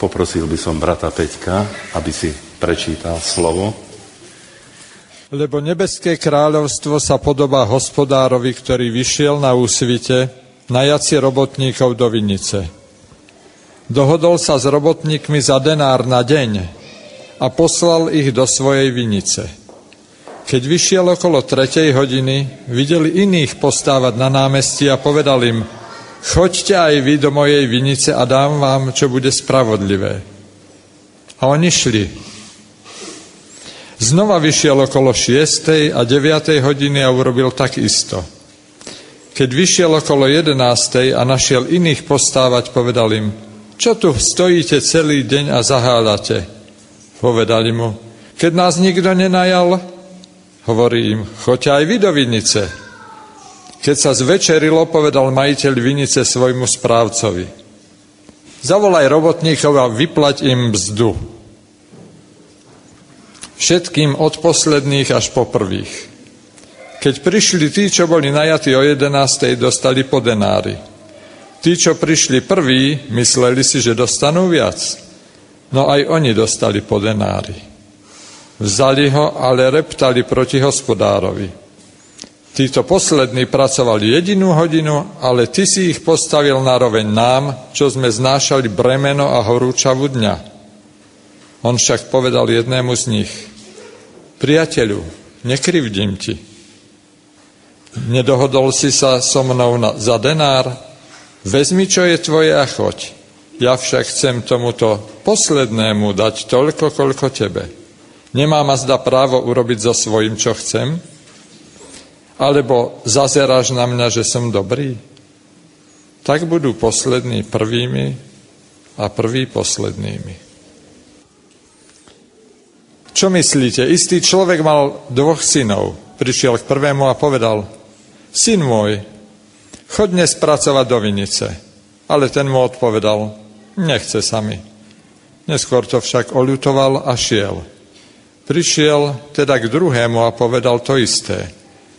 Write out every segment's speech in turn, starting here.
Poprosil by som brata Peťka, aby si prečítal slovo. Lebo nebeské kráľovstvo sa podobá hospodárovi, ktorý vyšiel na úsvite, najať si robotníkov do vinice. Dohodol sa s robotníkmi za denár na deň a poslal ich do svojej vinice. Keď vyšiel okolo 3. hodiny, videli iných postávať na námestí a povedal im: choďte aj vy do mojej vinice a dám vám, čo bude spravodlivé. A oni šli. Znova vyšiel okolo 6. a 9. hodiny a urobil tak isto. Keď vyšiel okolo 11. a našiel iných postávať, povedal im: čo tu stojíte celý deň a zaháľate? Povedali mu: keď nás nikto nenajal, hovorí im: choďte aj vy do vinice. Keď sa zvečerilo, povedal majiteľ vinice svojmu správcovi: zavolaj robotníkov a vyplať im mzdu. Všetkým od posledných až po prvých. Keď prišli tí, čo boli najatí o 11., dostali po denári. Tí, čo prišli prví, mysleli si, že dostanú viac. No aj oni dostali po denári. Vzali ho, ale reptali proti hospodárovi. Títo poslední pracovali 1 hodinu, ale ty si ich postavil naroveň nám, čo sme znášali bremeno a horúčavu dňa. On však povedal jednému z nich: priateľu, nekrivdím ti. Nedohodol si sa so mnou za denár? Vezmi, čo je tvoje a choď. Ja však chcem tomuto poslednému dať toľko, koľko tebe. Nemám azda právo urobiť so svojím, čo chcem? Alebo zazeráš na mňa, že som dobrý? Tak budú poslední prvými a prví poslednými. Čo myslíte? Istý človek mal 2 synov. Prišiel k prvému a povedal: syn môj, choď dnes pracovať do vinice. Ale ten mu odpovedal: nechce sa mi. Neskôr to však oľutoval a šiel. Prišiel teda k druhému a povedal to isté.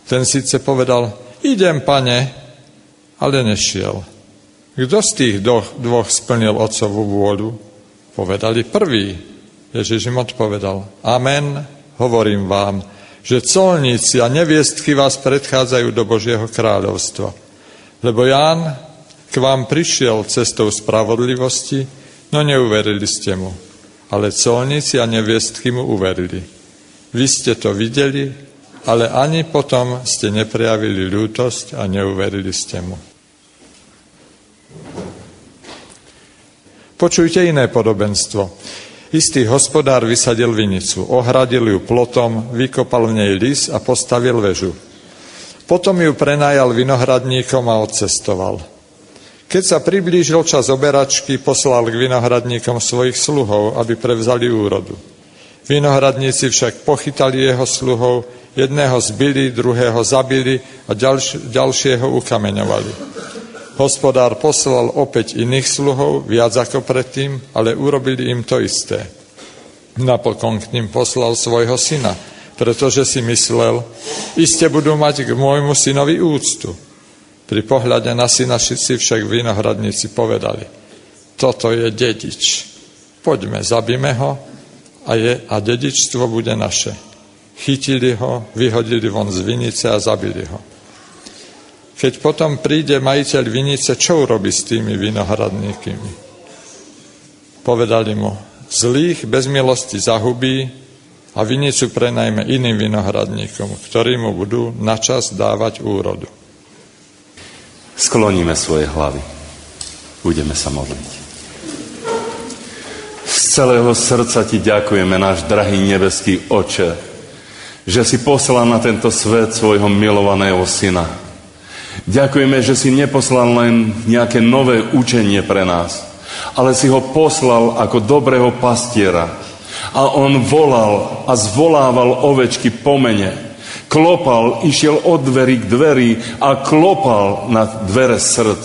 Ten síce povedal: idem, pane, ale nešiel. Kto z tých dvoch splnil otcovú vôľu? Povedali prvý. Ježiš im odpovedal: amen, hovorím vám, že colníci a neviestky vás predchádzajú do Božieho kráľovstva. Lebo Ján k vám prišiel cestou spravodlivosti, no neuverili ste mu. Ale colníci a neviestky mu uverili. Vy ste to videli, ale ani potom ste neprejavili ľútosť a neuverili ste mu. Počujte iné podobenstvo. Istý hospodár vysadil vinicu, ohradil ju plotom, vykopal v nej lis a postavil väžu. Potom ju prenajal vinohradníkom a odcestoval. Keď sa priblížil čas oberačky, poslal k vinohradníkom svojich sluhov, aby prevzali úrodu. Vinohradníci však pochytali jeho sluhov, jedného zbili, druhého zabili a ďalšieho ukameňovali. Hospodár poslal opäť iných sluhov, viac ako predtým, ale urobili im to isté. Napokon k ním poslal svojho syna, pretože si myslel: iste budú mať k môjmu synovi úctu. Pri pohľade na syna si však vinohradníci povedali: toto je dedič. Poďme, zabíme ho a dedičstvo bude naše. Chytili ho, vyhodili von z vinice a zabili ho. Keď potom príde majiteľ vinice, čo urobí s tými vinohradníkmi? Povedali mu: zlých bez milosti zahubí a vinicu prenajme iným vinohradníkom, ktorí mu budú načas dávať úrodu. Skloníme svoje hlavy. Budeme sa modliť. Z celého srdca ti ďakujeme, náš drahý nebeský Oče, že si poslal na tento svet svojho milovaného syna. Ďakujeme, že si neposlal len nejaké nové učenie pre nás, ale si ho poslal ako dobrého pastiera. A on volal a zvolával ovečky po mene. Klopal, išiel od dverí k dveri a klopal na dvere srdc.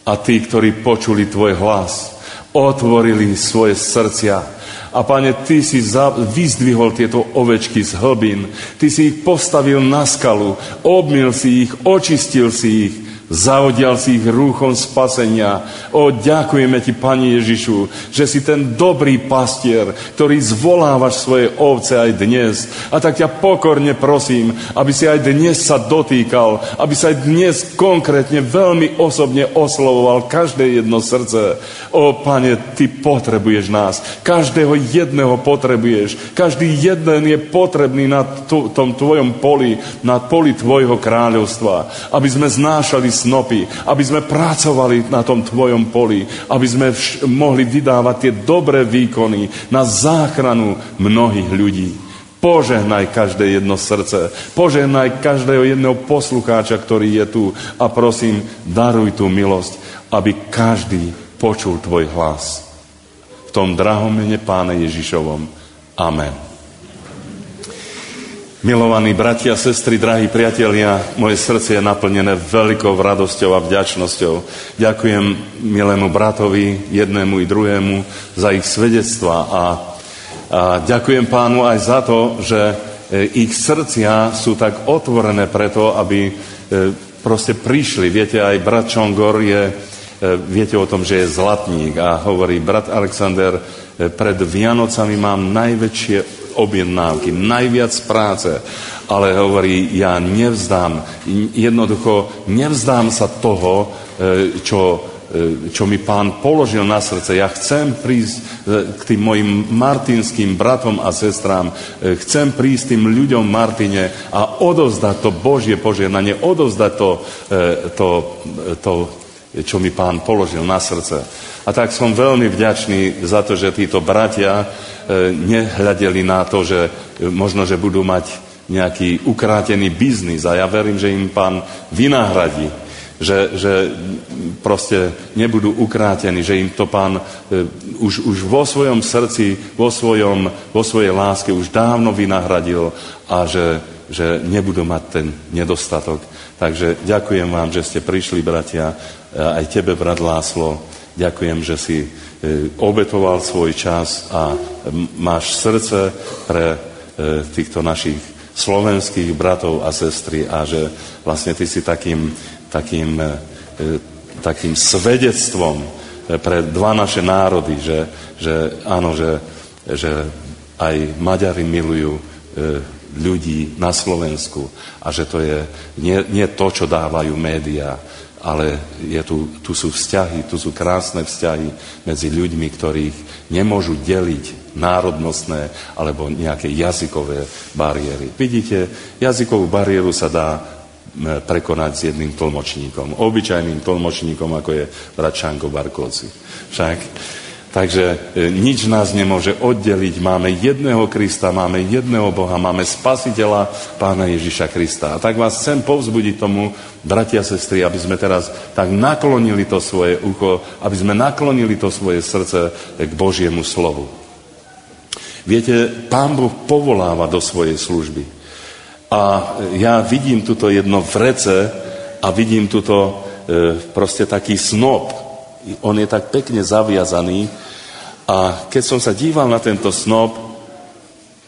A tí, ktorí počuli tvoj hlas, otvorili svoje srdcia. A Pane, ty si vyzdvihol tieto ovečky z hlbín. Ty si ich postavil na skalu, obmyl si ich, očistil si ich Zaodial si ich rúchom spasenia. Ďakujeme ti, Pane Ježišu, že si ten dobrý pastier, ktorý zvolávaš svoje ovce aj dnes. A tak ťa pokorne prosím, aby si aj dnes sa dotýkal, aby sa aj dnes konkrétne veľmi osobne oslovoval každé jedno srdce. Pane, ty potrebuješ nás. Každého jedného potrebuješ. Každý jeden je potrebný na tom tvojom poli, na poli tvojho kráľovstva. Aby sme znášali snopy, aby sme pracovali na tom tvojom poli, aby sme mohli vydávať tie dobré výkony na záchranu mnohých ľudí. Požehnaj každé jedno srdce, požehnaj každého jedného poslucháča, ktorý je tu a prosím, daruj tú milosť, aby každý počul tvoj hlas. V tom drahom mene Pána Ježišovom. Amen. Milovaní bratia, sestry, drahí priatelia, moje srdce je naplnené veľkou radosťou a vďačnosťou. Ďakujem milému bratovi, jednému i druhému, za ich svedectva a ďakujem Pánu aj za to, že ich srdcia sú tak otvorené preto, aby proste prišli. Viete, aj brat Čongor viete o tom, že je zlatník a hovorí, brat Alexander, pred Vianocami mám najväčšie objednávky, najviac práce, ale hovorí, ja jednoducho nevzdám sa toho, čo mi Pán položil na srdce. Ja chcem prísť k tým mojim martinským bratom a sestrám, chcem prísť tým ľuďom v Martine a odovzdať to Božie požehnanie, odovzdať to, čo mi Pán položil na srdce. A tak som veľmi vďačný za to, že títo bratia nehľadeli na to, že možno, že budú mať nejaký ukrátený biznis. A ja verím, že im Pán vynahradí. Že proste nebudú ukrátení, že im to Pán už vo svojom srdci, vo svojej láske už dávno vynahradil a že nebudú mať ten nedostatok. Takže ďakujem vám, že ste prišli, bratia, aj tebe, brat Láslo. Ďakujem, že si obetoval svoj čas a máš srdce pre týchto našich slovenských bratov a sestry a že vlastne ty si takým svedectvom pre dva naše národy, že áno, že aj Maďari milujú ľudí na Slovensku a že to je nie to, čo dávajú médiá, ale tu sú vzťahy, tu sú krásne vzťahy medzi ľuďmi, ktorých nemôžu deliť národnostné alebo nejaké jazykové bariéry. Vidíte, jazykovú bariéru sa dá prekonať s jedným tlmočníkom. Obyčajným tlmočníkom, ako je brat Šanko Barkovci. Však? Takže nič nás nemôže oddeliť. Máme jedného Krista, máme jedného Boha, máme Spasiteľa, Pána Ježiša Krista. A tak vás chcem povzbudiť tomu, bratia a sestry, aby sme teraz tak naklonili to svoje ucho, aby sme naklonili to svoje srdce k Božiemu slovu. Viete, Pán Boh povoláva do svojej služby. A ja vidím tuto jedno vrece a vidím tuto proste taký snop. On je tak pekne zaviazaný a keď som sa díval na tento snop,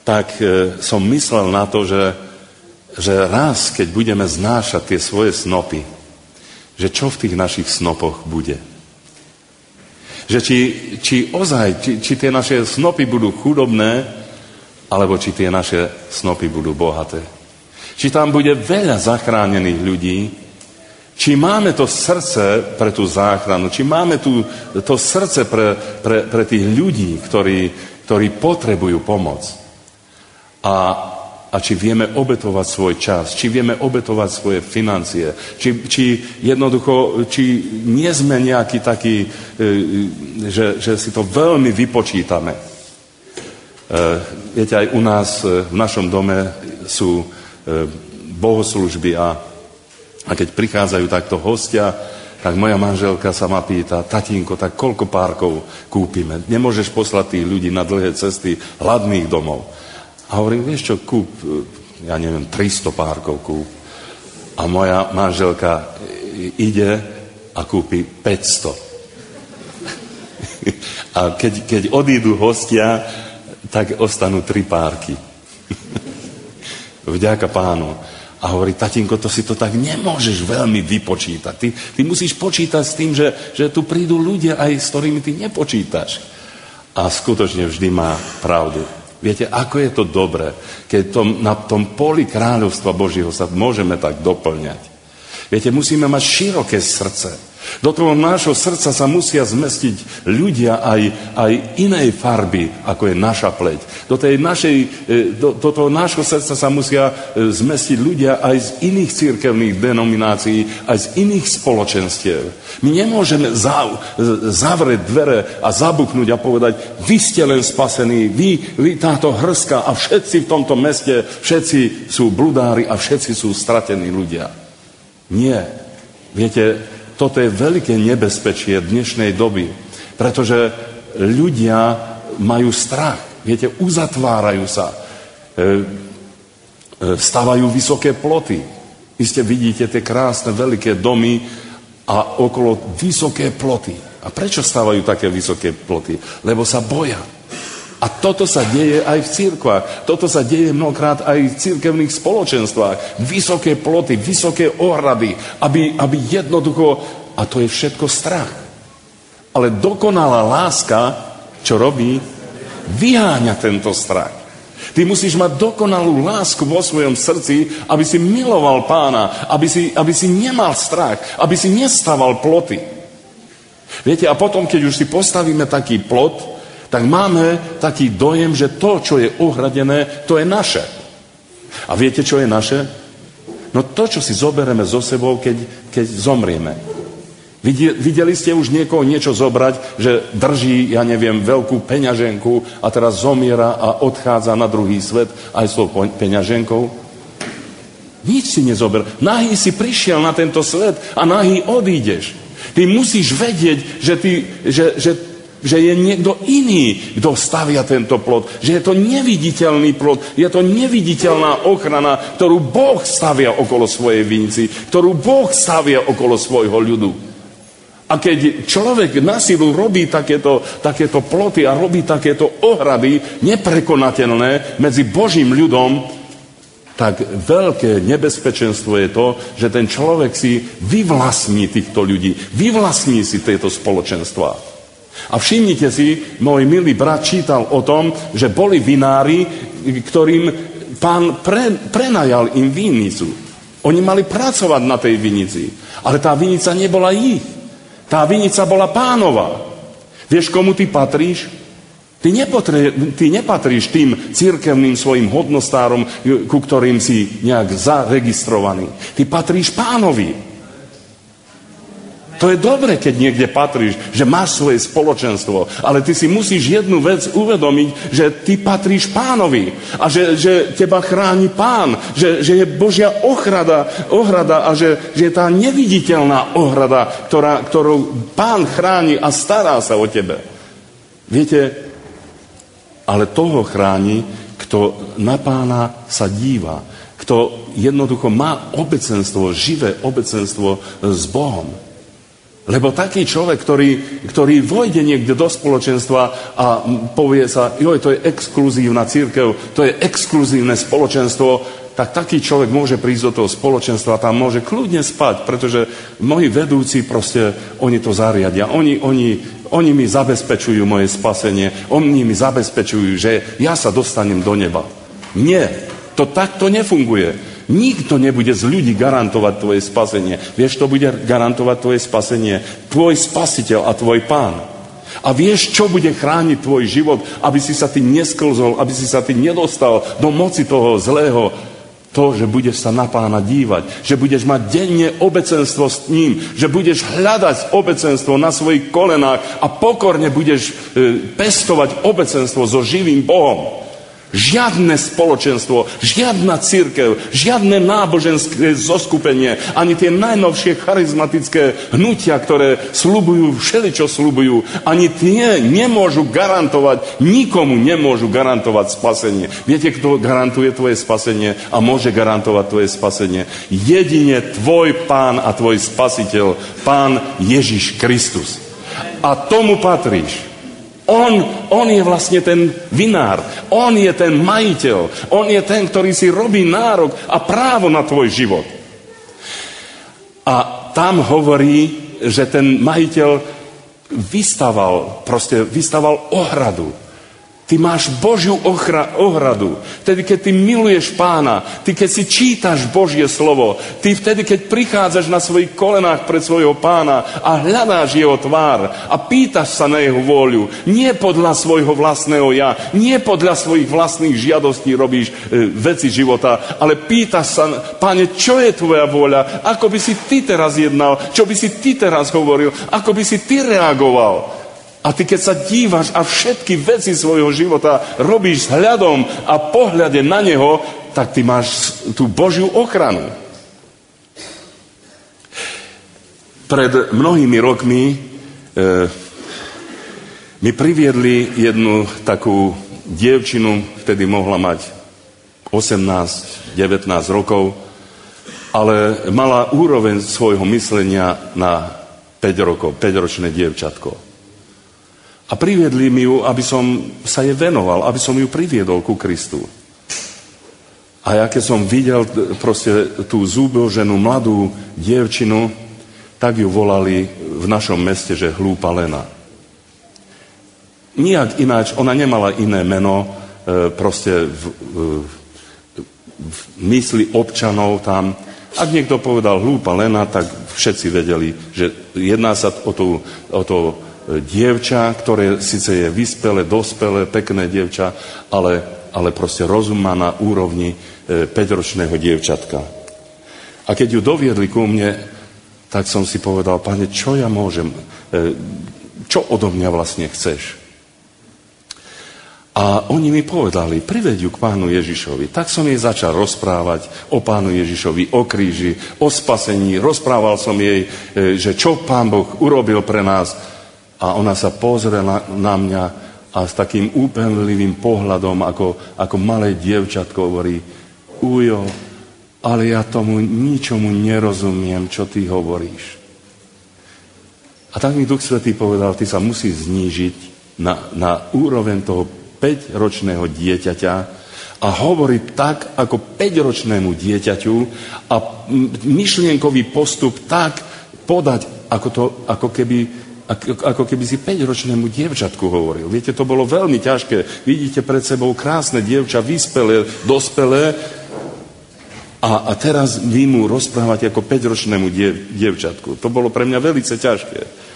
tak som myslel na to, že raz, keď budeme znášať tie svoje snopy, že čo v tých našich snopoch bude. Že či tie naše snopy budú chudobné, alebo či tie naše snopy budú bohaté. Či tam bude veľa zachránených ľudí, či máme to srdce pre tú záchranu, či máme to srdce pre tých ľudí, ktorí potrebujú pomoc. A či vieme obetovať svoj čas, či vieme obetovať svoje financie, či jednoducho, či nie sme nejakí takí, že si to veľmi vypočítame. Viete, aj u nás v našom dome sú bohoslúžby a keď prichádzajú takto hostia, tak moja manželka sa ma pýta, tatínko, tak koľko párkov kúpime? Nemôžeš poslať tých ľudí na dlhé cesty hladných domov. A hovorím, vieš čo, kúp, ja neviem, 300 párkov kúp. A moja manželka ide a kúpi 500. A keď odídu hostia, tak ostanú 3 párky. Vďaka Pánu. A hovorí, tatínko, to si to tak nemôžeš veľmi vypočítať. Ty musíš počítať s tým, že tu prídu ľudia aj s ktorými ty nepočítaš. A skutočne vždy má pravdu. Viete, ako je to dobré, keď na tom poli kráľovstva Božieho sa môžeme tak doplňať. Viete, musíme mať široké srdce. Do toho nášho srdca sa musia zmestiť ľudia aj inej farby, ako je naša pleť. Do toho nášho srdca sa musia zmestiť ľudia aj z iných cirkevných denominácií, aj z iných spoločenstiev. My nemôžeme zavrieť dvere a zabuchnúť a povedať, vy ste len spasení, vy táto hrska a všetci v tomto meste, všetci sú bludári a všetci sú stratení ľudia. Nie. Viete, toto je veľké nebezpečie dnešnej doby, pretože ľudia majú strach. Viete, uzatvárajú sa, stavajú vysoké ploty. Iste vidíte tie krásne veľké domy a okolo vysoké ploty. A prečo stavajú také vysoké ploty? Lebo sa boja. A toto sa deje aj v cirkvách. Toto sa deje mnohokrát aj v cirkevných spoločenstvách. Vysoké ploty, vysoké ohrady, aby jednoducho... A to je všetko strach. Ale dokonalá láska, čo robí? Vyháňa tento strach. Ty musíš mať dokonalú lásku vo svojom srdci, aby si miloval Pána, aby si nemal strach, aby si nestával ploty. Viete, a potom, keď už si postavíme taký plot, tak máme taký dojem, že to, čo je ohradené, to je naše. A viete, čo je naše? No to, čo si zobereme so sebou, keď zomrieme. Videli ste už niekoho niečo zobrať, že drží, ja neviem, veľkú peňaženku a teraz zomiera a odchádza na druhý svet aj s tou peňaženkou? Nič si nezober. Nahý si prišiel na tento svet a nahý odídeš. Ty musíš vedieť, že je niekto iný, kto stavia tento plot. Že je to neviditeľný plot, je to neviditeľná ochrana, ktorú Boh stavia okolo svojej vinici, ktorú Boh stavia okolo svojho ľudu. A keď človek na silu robí takéto ploty a robí takéto ohrady neprekonateľné medzi Božím ľudom, tak veľké nebezpečenstvo je to, že ten človek si vyvlastní týchto ľudí, vyvlastní si tieto spoločenstvá. A všimnite si, môj milý brat čítal o tom, že boli vinári, ktorým Pán prenajal im vinicu. Oni mali pracovať na tej vinici, ale tá vinica nebola ich. Tá vinica bola Pánova. Vieš, komu ty patríš? Ty nepatríš tým cirkevným svojim hodnostárom, ku ktorým si nejak zaregistrovaný. Ty patríš Pánovi. To je dobre, keď niekde patríš, že máš svoje spoločenstvo, ale ty si musíš jednu vec uvedomiť, že ty patríš Pánovi a že teba chráni Pán, že je Božia ohrada a že je tá neviditeľná ohrada, ktorou Pán chráni a stará sa o tebe. Viete, ale toho chráni, kto na Pána sa díva, kto jednoducho má obecenstvo, živé obecenstvo s Bohom. Lebo taký človek, ktorý vojde niekde do spoločenstva a povie sa, to je exkluzívna cirkev, to je exkluzívne spoločenstvo, tak taký človek môže prísť do toho spoločenstva a tam môže kľudne spať, pretože moji vedúci proste, oni to zariadia. Oni mi zabezpečujú moje spasenie, oni mi zabezpečujú, že ja sa dostanem do neba. Nie, to takto nefunguje. Nikto nebude z ľudí garantovať tvoje spasenie. Vieš, to bude garantovať tvoje spasenie? Tvoj spasiteľ a tvoj Pán. A vieš, čo bude chrániť tvoj život, aby si sa ty nesklzol, aby si sa ty nedostal do moci toho zlého? To, že budeš sa na Pána dívať, že budeš mať denne obecenstvo s ním, že budeš hľadať obecenstvo na svojich kolenách a pokorne budeš pestovať obecenstvo so živým Bohom. Žiadne spoločenstvo, žiadna cirkev, žiadne náboženské zoskupenie, ani tie najnovšie charizmatické hnutia, ktoré sľubujú všeličo sľubujú, ani tie nemôžu garantovať, nikomu nemôžu garantovať spasenie. Viete, kto garantuje tvoje spasenie a môže garantovať tvoje spasenie? Jedine tvoj Pán a tvoj Spasiteľ, Pán Ježiš Kristus. A tomu patríš. On je vlastne ten vinár. On je ten majiteľ. On je ten, ktorý si robí nárok a právo na tvoj život. A tam hovorí, že ten majiteľ vystaval ohradu. Ty máš Božiu ohradu. Vtedy, keď ty miluješ Pána, ty, keď si čítaš Božie slovo, ty vtedy, keď prichádzaš na svojich kolenách pred svojho Pána a hľadáš jeho tvár a pýtaš sa na jeho vôľu, nie podľa svojho vlastného ja, nie podľa svojich vlastných žiadostí robíš veci života, ale pýtaš sa, Páne, čo je tvoja vôľa, ako by si ty teraz jednal, čo by si ty teraz hovoril, ako by si ty reagoval. A ty, keď sa dívaš a všetky veci svojho života robíš s hľadom a pohľade na neho, tak ty máš tú Božiu ochranu. Pred mnohými rokmi mi priviedli jednu takú dievčinu, vtedy mohla mať 18-19 rokov, ale mala úroveň svojho myslenia na 5 rokov, 5-ročné dievčatko. A priviedli mi ju, aby som sa jej venoval, aby som ju priviedol ku Kristu. A ja keď som videl proste tú zúboženú mladú dievčinu, tak ju volali v našom meste, že hlúpa Lena. Nijak ináč, ona nemala iné meno, proste v mysli občanov tam. Ak niekto povedal hlúpa Lena, tak všetci vedeli, že jedná sa o to dievča, ktoré síce je vyspelé, dospelé, pekné dievča, ale proste rozum má na úrovni 5-ročného dievčatka. A keď ju doviedli ku mne, tak som si povedal, Pane, čo ja môžem, čo odo mňa vlastne chceš? A oni mi povedali, priveď ju k Pánu Ježišovi. Tak som jej začal rozprávať o Pánu Ježišovi, o kríži, o spasení. Rozprával som jej, že čo Pán Boh urobil pre nás. A ona sa pozrela na mňa a s takým úpenlivým pohľadom, ako malé dievčatko hovorí, Ujo, ale ja tomu ničomu nerozumiem, čo ty hovoríš. A tak mi Duch Svätý povedal, ty sa musíš znížiť na úroveň toho 5-ročného dieťaťa a hovoriť tak, ako 5-ročnému dieťaťu a myšlienkový postup tak podať, ako keby si 5-ročnému dievčatku hovoril. Viete, to bolo veľmi ťažké. Vidíte pred sebou krásne dievča, vyspelé, dospelé a teraz vy mu rozprávate ako 5-ročnému dievčatku. To bolo pre mňa veľmi ťažké.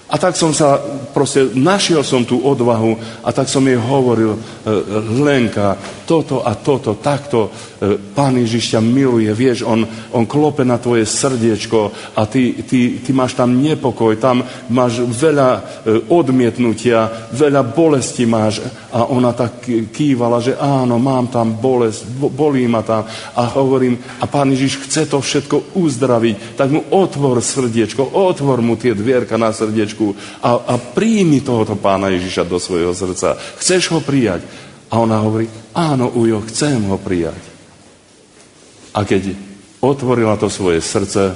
A tak som sa proste, našiel som tú odvahu a tak som jej hovoril, Lenka, toto a toto, takto, Pán Ježiš ťa miluje, vieš, on klope na tvoje srdiečko a ty máš tam nepokoj, tam máš veľa odmietnutia, veľa bolesti máš a ona tak kývala, že áno, mám tam bolesť, bolí ma tam a hovorím, a Pán Ježiš chce to všetko uzdraviť, tak mu otvor srdiečko, otvor mu tie dvierka na srdiečku a príjmi tohoto Pána Ježiša do svojho srdca. Chceš ho prijať? A ona hovorí, áno, Ujo, chcem ho prijať. A keď otvorila to svoje srdce,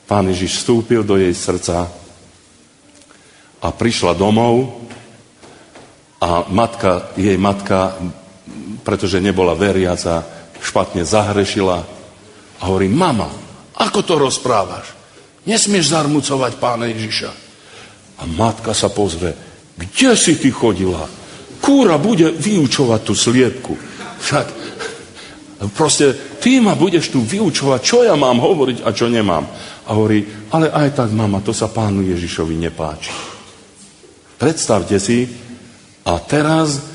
Pán Ježiš vstúpil do jej srdca a prišla domov a jej matka, pretože nebola veriaca, špatne zahrešila a hovorí, mama, ako to rozprávaš? Nesmieš zarmucovať Pána Ježiša. A matka sa pozrie, kde si ty chodila? Kúra bude vyučovať tú sliepku. Však proste ty ma budeš tu vyučovať, čo ja mám hovoriť a čo nemám. A hovorí, ale aj tak, mama, to sa Pánu Ježišovi nepáči. Predstavte si, a teraz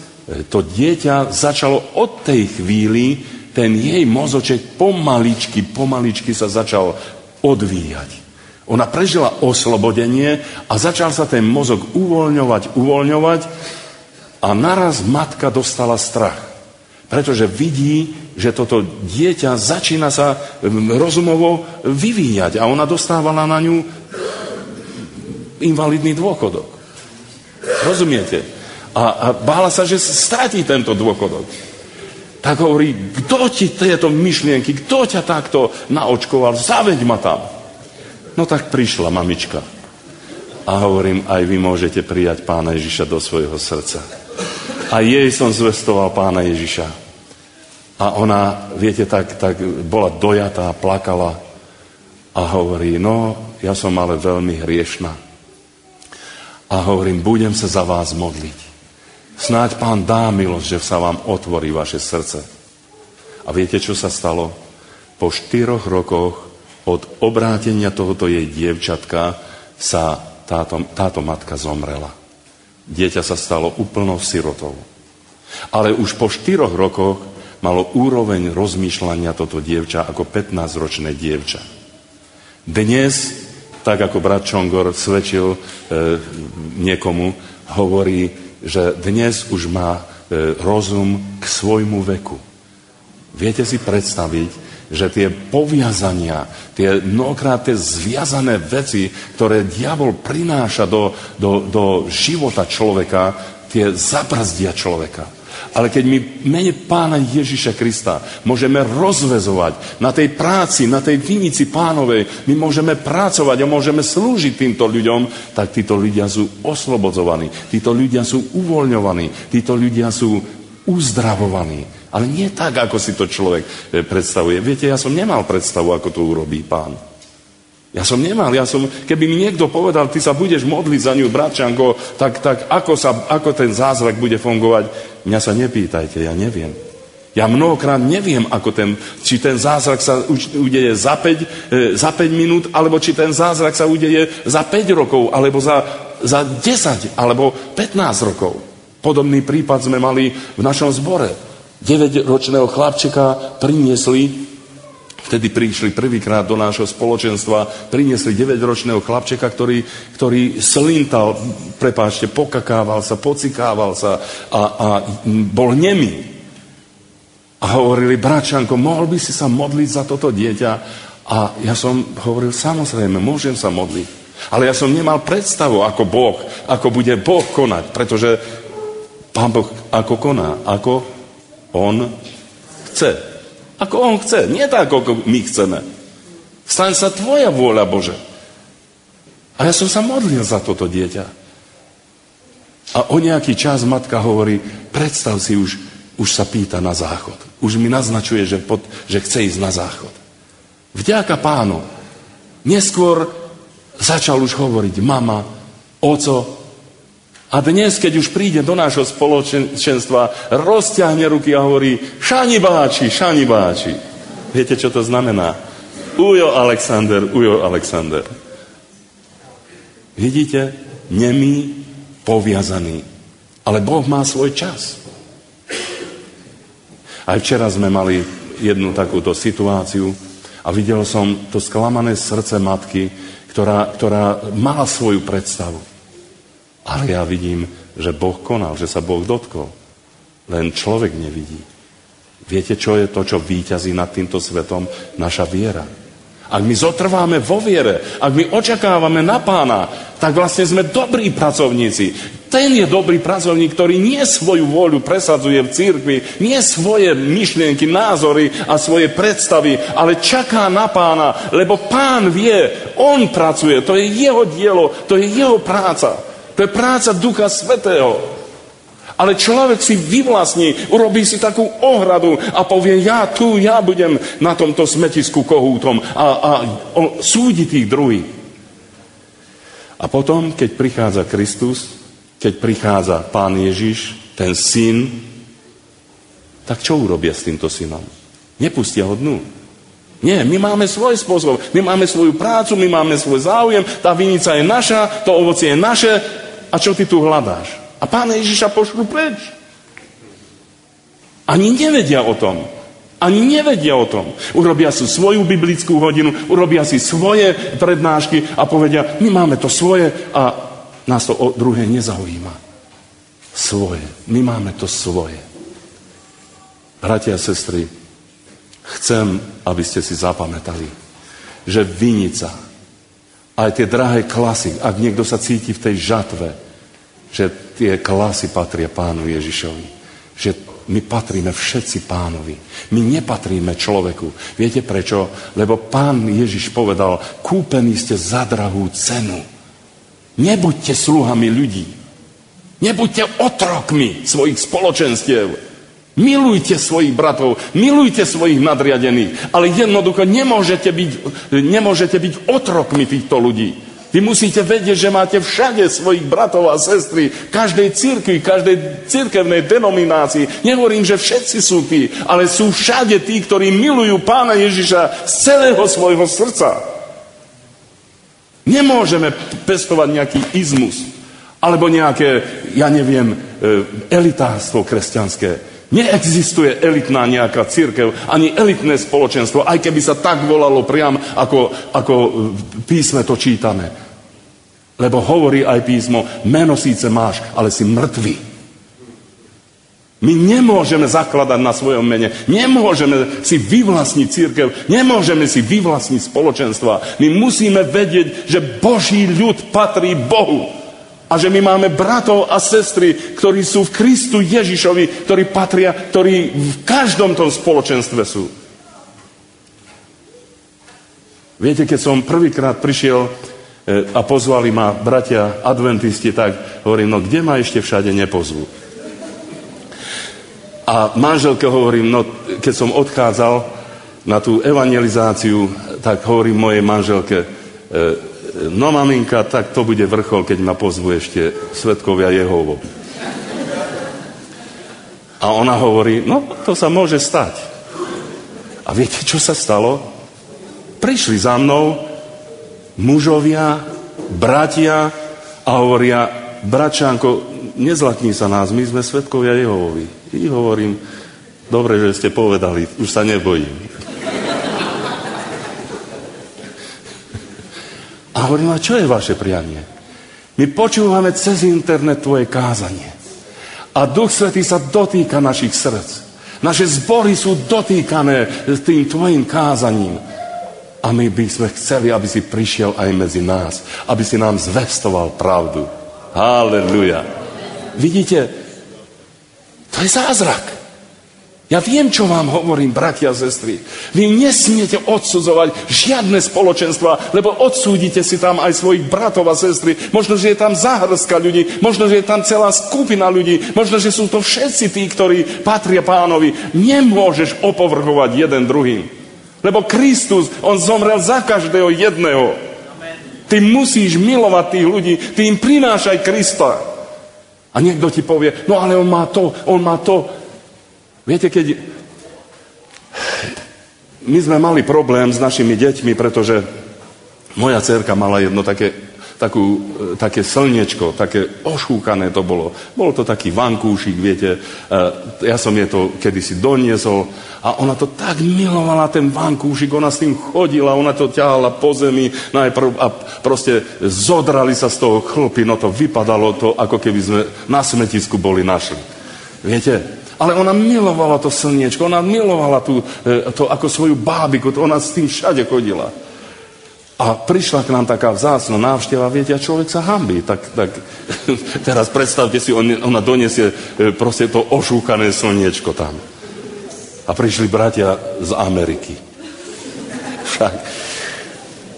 to dieťa začalo od tej chvíli, ten jej mozoček pomaličky sa začal odvíjať. Ona prežila oslobodenie a začal sa ten mozog uvoľňovať a naraz matka dostala strach. Pretože vidí, že toto dieťa začína sa rozumovo vyvíjať a ona dostávala na ňu invalidný dôchodok. Rozumiete? A bála sa, že stratí tento dôchodok. Tak hovorí, kto ti tieto myšlienky, kto ťa takto naočkoval, zaveď ma tam. No tak prišla mamička. A hovorím, aj vy môžete prijať Pána Ježiša do svojho srdca. A jej som zvestoval Pána Ježiša. A ona, viete, tak bola dojatá, plakala a hovorí, no, ja som ale veľmi hriešna. A hovorím, budem sa za vás modliť. Snáď Pán dá milosť, že sa vám otvorí vaše srdce. A viete, čo sa stalo? Po 4 rokoch od obrátenia tohoto jej dievčatka sa táto matka zomrela. Dieťa sa stalo úplnou sirotou. Ale už po 4 rokoch malo úroveň rozmýšľania toto dievča ako 15-ročné dievča. Dnes, tak ako brat Čongor svedčil niekomu, hovorí, že dnes už má rozum k svojmu veku. Viete si predstaviť, že tie poviazania, tie mnohokrát tie zviazané veci, ktoré diabol prináša do života človeka, tie zabrzdia človeka. Ale keď my mene Pána Ježiša Krista môžeme rozväzovať na tej práci, na tej vinici Pánovej, my môžeme pracovať a môžeme slúžiť týmto ľuďom, tak títo ľudia sú oslobodzovaní, títo ľudia sú uvoľňovaní, títo ľudia sú uzdravovaní. Ale nie tak, ako si to človek predstavuje. Viete, ja som nemal predstavu, ako to urobí Pán. Ja som nemal. Keby mi niekto povedal, ty sa budeš modliť za ňu, bratčanko, tak ako ten zázrak bude fungovať, mňa sa nepýtajte, ja neviem. Ja mnohokrát neviem, či ten zázrak sa udeje za 5 minút, alebo či ten zázrak sa udeje za 5 rokov, alebo za 10, alebo 15 rokov. Podobný prípad sme mali v našom zbore. 9-ročného chlapčeka priniesli, vtedy prišli prvýkrát do nášho spoločenstva, priniesli 9-ročného chlapčeka, ktorý slintal, pokakával sa, pocikával sa a bol nemý. A hovorili, bratčanko, mohol by si sa modliť za toto dieťa? A ja som hovoril, samozrejme, môžem sa modliť. Ale ja som nemal predstavu, ako bude Boh konať, pretože Pán Boh ako koná, ako On chce. Ako On chce. Nie tak, ako my chceme. Staň sa tvoja vôľa, Bože. A ja som sa modlil za toto dieťa. A o nejaký čas matka hovorí, predstav si, už sa pýta na záchod. Už mi naznačuje, že chce ísť na záchod. Vďaka Pánu. Neskôr začal už hovoriť mama, oco. A dnes, keď už príde do nášho spoločenstva, rozťahne ruky a hovorí, šani báči. Viete, čo to znamená? Ujo Alexander. Vidíte? Nemý, poviazaný. Ale Boh má svoj čas. Aj včera sme mali jednu takúto situáciu a videl som to sklamané srdce matky, ktorá mala svoju predstavu. Ale ja vidím, že Boh konal, že sa Boh dotkol. Len človek nevidí. Viete, čo je to, čo víťazí nad týmto svetom? Naša viera. Ak my zotrváme vo viere, ak my očakávame na Pána, tak vlastne sme dobrí pracovníci. Ten je dobrý pracovník, ktorý nie svoju vôľu presadzuje v cirkvi, nie svoje myšlienky, názory a svoje predstavy, ale čaká na Pána, lebo Pán vie, On pracuje, to je jeho dielo, to je jeho práca. To je práca Ducha Svätého. Ale človek si vyvlastní, urobí si takú ohradu a povie, ja budem na tomto smetisku kohútom a súdi tých druhých. A potom, keď prichádza Kristus, keď prichádza Pán Ježiš, ten syn, tak čo urobia s týmto synom? Nepustia ho dnu. Nie, my máme svoj spôsob, my máme svoju prácu, my máme svoj záujem, tá vinica je naša, to ovocie je naše. A čo ty tu hľadáš? A Pána Ježiša pošlu preč. Ani nevedia o tom. Urobia si svoju biblickú hodinu, urobia si svoje prednášky a povedia, my máme to svoje a nás to o druhé nezaujíma. Svoje. My máme to svoje. Bratia a sestry, chcem, aby ste si zapamätali, že vinica, aj tie drahé klasy, ak niekto sa cíti v tej žatve, že tie klasy patria Pánu Ježišovi. Že my patríme všetci Pánovi. My nepatríme človeku. Viete prečo? Lebo Pán Ježiš povedal, kúpení ste za drahú cenu. Nebuďte sluhami ľudí. Nebuďte otrokmi svojich spoločenstiev. Milujte svojich bratov, milujte svojich nadriadených, ale jednoducho nemôžete byť otrokmi týchto ľudí. Vy musíte vedieť, že máte všade svojich bratov a sestry, každej cirkvi, každej cirkevnej denominácii. Nehovorím, že všetci sú tí, ale sú všade tí, ktorí milujú Pána Ježiša z celého svojho srdca. Nemôžeme pestovať nejaký izmus, alebo nejaké, elitárstvo kresťanské. Neexistuje elitná nejaká cirkev, ani elitné spoločenstvo, aj keby sa tak volalo priam, ako v písme to čítame. Lebo hovorí aj písmo, meno síce máš, ale si mŕtvy. My nemôžeme zakladať na svojom mene, nemôžeme si vyvlastniť cirkev, nemôžeme si vyvlastniť spoločenstva. My musíme vedieť, že Boží ľud patrí Bohu. A že my máme bratov a sestry, ktorí sú v Kristu Ježišovi, ktorí v každom tom spoločenstve sú. Viete, keď som prvýkrát prišiel a pozvali ma bratia adventisti, tak hovorím, no kde ma ešte všade nepozvú? A manželke hovorím, no keď som odchádzal na tú evangelizáciu, tak hovorím mojej manželke, no maminka, tak to bude vrchol, keď ma pozvú ešte svedkovia Jehovo. A ona hovorí, no to sa môže stať. A viete, čo sa stalo? Prišli za mnou mužovia, bratia a hovoria, bračánko, nezlakni sa nás, my sme svedkovia Jehovovi. I hovorím, dobre, že ste povedali, už sa nebojím. A hovorím, a čo je vaše prianie? My počúvame cez internet tvoje kázanie. A Duch Svätý sa dotýka našich srdc. Naše zbory sú dotýkané tým tvojim kázaním. A my by sme chceli, aby si prišiel aj medzi nás. Aby si nám zvestoval pravdu. Halleluja. Vidíte, to je zázrak. Ja viem, čo vám hovorím, bratia a sestry. Vy nesmiete odsudzovať žiadne spoločenstva, lebo odsúdite si tam aj svojich bratov a sestry. Možno, že je tam záhrstka ľudí, možno, že je tam celá skupina ľudí, možno, že sú to všetci tí, ktorí patria Pánovi. Nemôžeš opovrhovať jeden druhým. Lebo Kristus, on zomrel za každého jedného. Ty musíš milovať tých ľudí, ty im prinášaj Krista. A niekto ti povie, no ale on má to. Viete, keď my sme mali problém s našimi deťmi, pretože moja dcerka mala jedno také slniečko, také ošúkané to bolo. Bolo to taký vankúšik, viete. Ja som jej to kedysi doniesol a ona to tak milovala, ten vankúšik, ona s tým chodila, ona to ťahala po zemi najprv a proste zodrali sa z toho chlpy, no to vypadalo to, ako keby sme na smetisku boli našli. Viete? Ale ona milovala to slniečko, ona milovala to ako svoju bábiku, ona s tým všade chodila. A prišla k nám taká vzácna návšteva, viete, a človek sa hanbí. Tak teraz predstavte si, ona donesie proste to ošúkané slniečko tam. A prišli bratia z Ameriky. Však.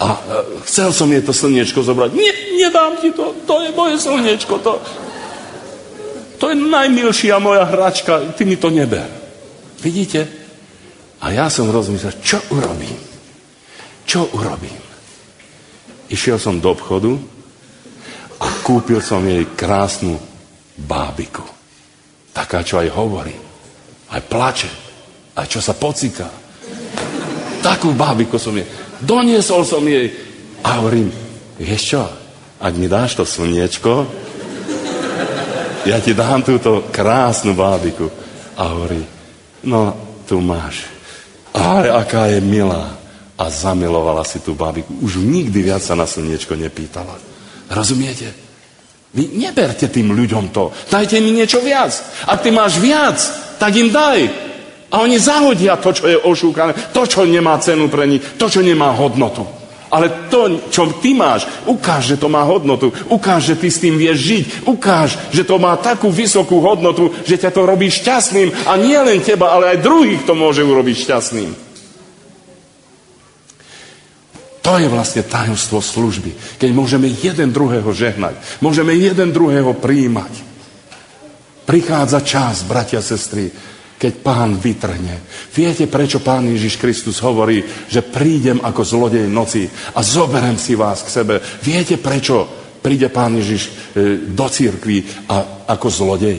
A chcel som jej to slniečko zobrať. Nie, nedám ti to je moje slniečko, to je najmilšia moja hračka, ty mi to neber. Vidíte? A ja som rozmyslel, čo urobím? Išiel som do obchodu a kúpil som jej krásnu bábiku. Taká, čo aj hovorí, aj plače, aj čo sa pocíka. Takú bábiku som jej. Doniesol som jej a hovorím, vieš čo, ak mi dáš to slniečko, ja ti dám túto krásnu bábiku. A hovorí, no, tu máš. Ale aká je milá. A zamilovala si tú bábiku. Už nikdy viac sa na slniečko nepýtala. Rozumiete? Vy neberte tým ľuďom to. Dajte mi niečo viac. Ak ty máš viac, tak im daj. A oni zahodia to, čo je ošúkané, to, čo nemá cenu pre nich, to, čo nemá hodnotu. Ale to, čo ty máš, ukáž, že to má hodnotu. Ukáž, že ty s tým vieš žiť. Ukáž, že to má takú vysokú hodnotu, že ťa to robí šťastným. A nie len teba, ale aj druhých to môže urobiť šťastným. To To je vlastne tajomstvo služby. Keď môžeme jeden druhého žehnať. Môžeme jeden druhého prijímať. Prichádza čas, bratia a sestry, keď Pán vytrhne. Viete, prečo Pán Ježiš Kristus hovorí, že prídem ako zlodej noci a zoberem si vás k sebe? Viete, prečo príde Pán Ježiš do cirkvi ako zlodej?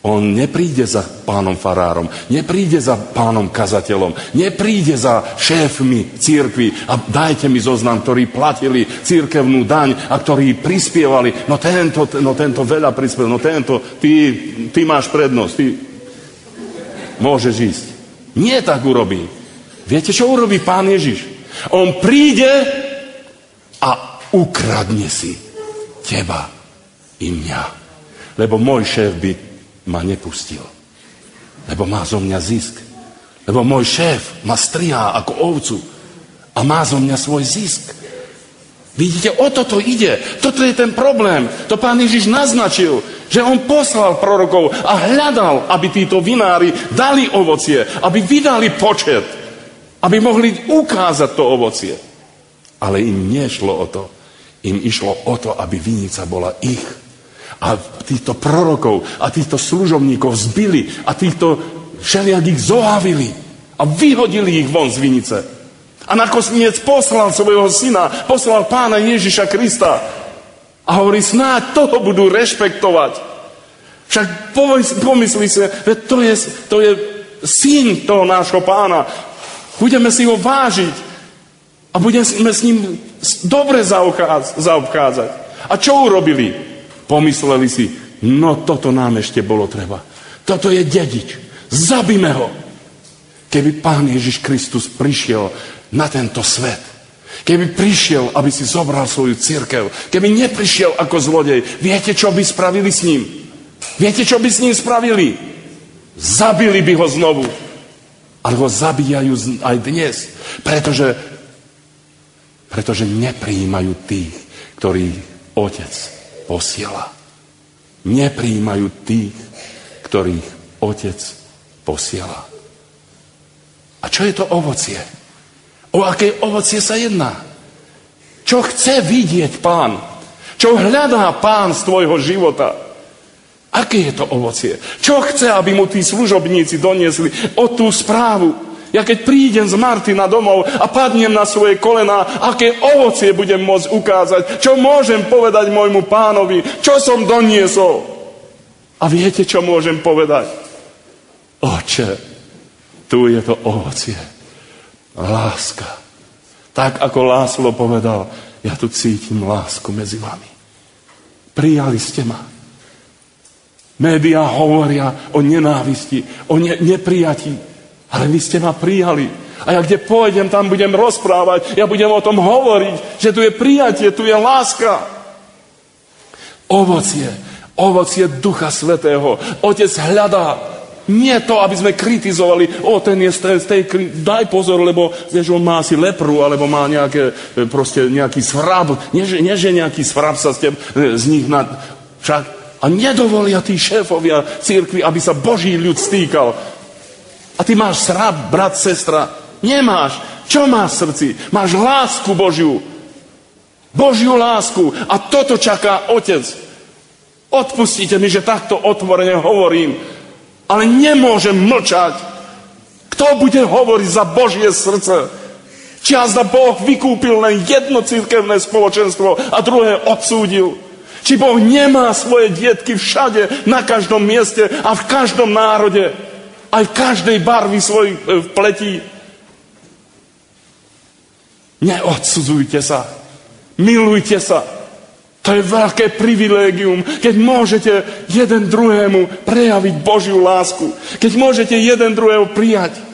On nepríde za pánom farárom, nepríde za pánom kazateľom, nepríde za šéfmi cirkvi a dajte mi zoznam, ktorí platili cirkevnú daň a ktorí prispievali. No tento veľa prispieval, no tento, ty máš prednosť, ty môžeš ísť. Nie tak urobí. Viete, čo urobí Pán Ježiš? On príde a ukradne si teba i mňa. Lebo môj šéf by ma nepustil. Lebo má zo mňa zisk. Lebo môj šéf ma strihá ako ovcu a má zo mňa svoj zisk. Vidíte, o toto ide. Toto je ten problém. To Pán Ježiš naznačil, že on poslal prorokov a hľadal, aby títo vinári dali ovocie, aby vydali počet, aby mohli ukázať to ovocie. Ale im nešlo o to. Im išlo o to, aby vinica bola ich. A týchto prorokov a týchto služobníkov zbili a týchto všelijak ich zohavili a vyhodili ich von z vinice. A nakoniec poslal svojho syna, poslal Pána Ježiša Krista a hovorí, snáď toho budú rešpektovať. Však pomyslí si, že to je syn toho nášho Pána. Budeme si ho vážiť a budeme s ním dobre zaobchádzať. A čo urobili? Pomysleli si, no toto nám ešte bolo treba. Toto je dedič. Zabíme ho. Keby Pán Ježiš Kristus prišiel na tento svet, keby prišiel, aby si zobral svoju cirkev, keby neprišiel ako zlodej, viete, čo by spravili s ním? Viete, čo by s ním spravili? Zabili by ho znovu. Ale ho zabíjajú aj dnes, pretože neprijímajú tých, ktorých Otec posiela. Neprijímajú tých, ktorých Otec posiela. A čo je to ovocie? O aké ovocie sa jedná? Čo chce vidieť Pán? Čo hľadá Pán z tvojho života? Aké je to ovocie? Čo chce, aby mu tí služobníci doniesli o tú správu? Ja keď prídem z Martina domov a padnem na svoje kolená, aké ovocie budem môcť ukázať? Čo môžem povedať môjmu Pánovi? Čo som doniesol? A viete, čo môžem povedať? Oče, tu je to ovocie. Láska. Tak, ako Láslo povedal, ja tu cítim lásku medzi vami. Prijali ste ma. Média hovoria o nenávisti, o neprijatí. Ale vy ste ma prijali. A ja kde pôjdem, tam budem rozprávať. Ja budem o tom hovoriť, že tu je prijatie, tu je láska. Ovocie Ducha Svätého. Otec hľadá. Nie to, aby sme kritizovali. Ten je z tej daj pozor, lebo vieš, on má asi lepru, alebo má nejaký svrab. Nie, že nejaký svrab sa z nich však. A nedovolia tí šéfovia cirkvi, aby sa Boží ľud stýkal. A ty máš srab, brat, sestra? Nemáš. Čo máš v srdci? Máš lásku Božiu. Božiu lásku. A toto čaká Otec. Odpustite mi, že takto otvorene hovorím. Ale nemôžem mlčať. Kto bude hovoriť za Božie srdce? Či azda Boh vykúpil len jedno cirkevné spoločenstvo a druhé odsúdil? Či Boh nemá svoje dietky všade, na každom mieste a v každom národe? Aj v každej barvi svojich pletí. Neodsudzujte sa. Milujte sa. To je veľké privilégium, keď môžete jeden druhému prejaviť Božiu lásku. Keď môžete jeden druhého prijať.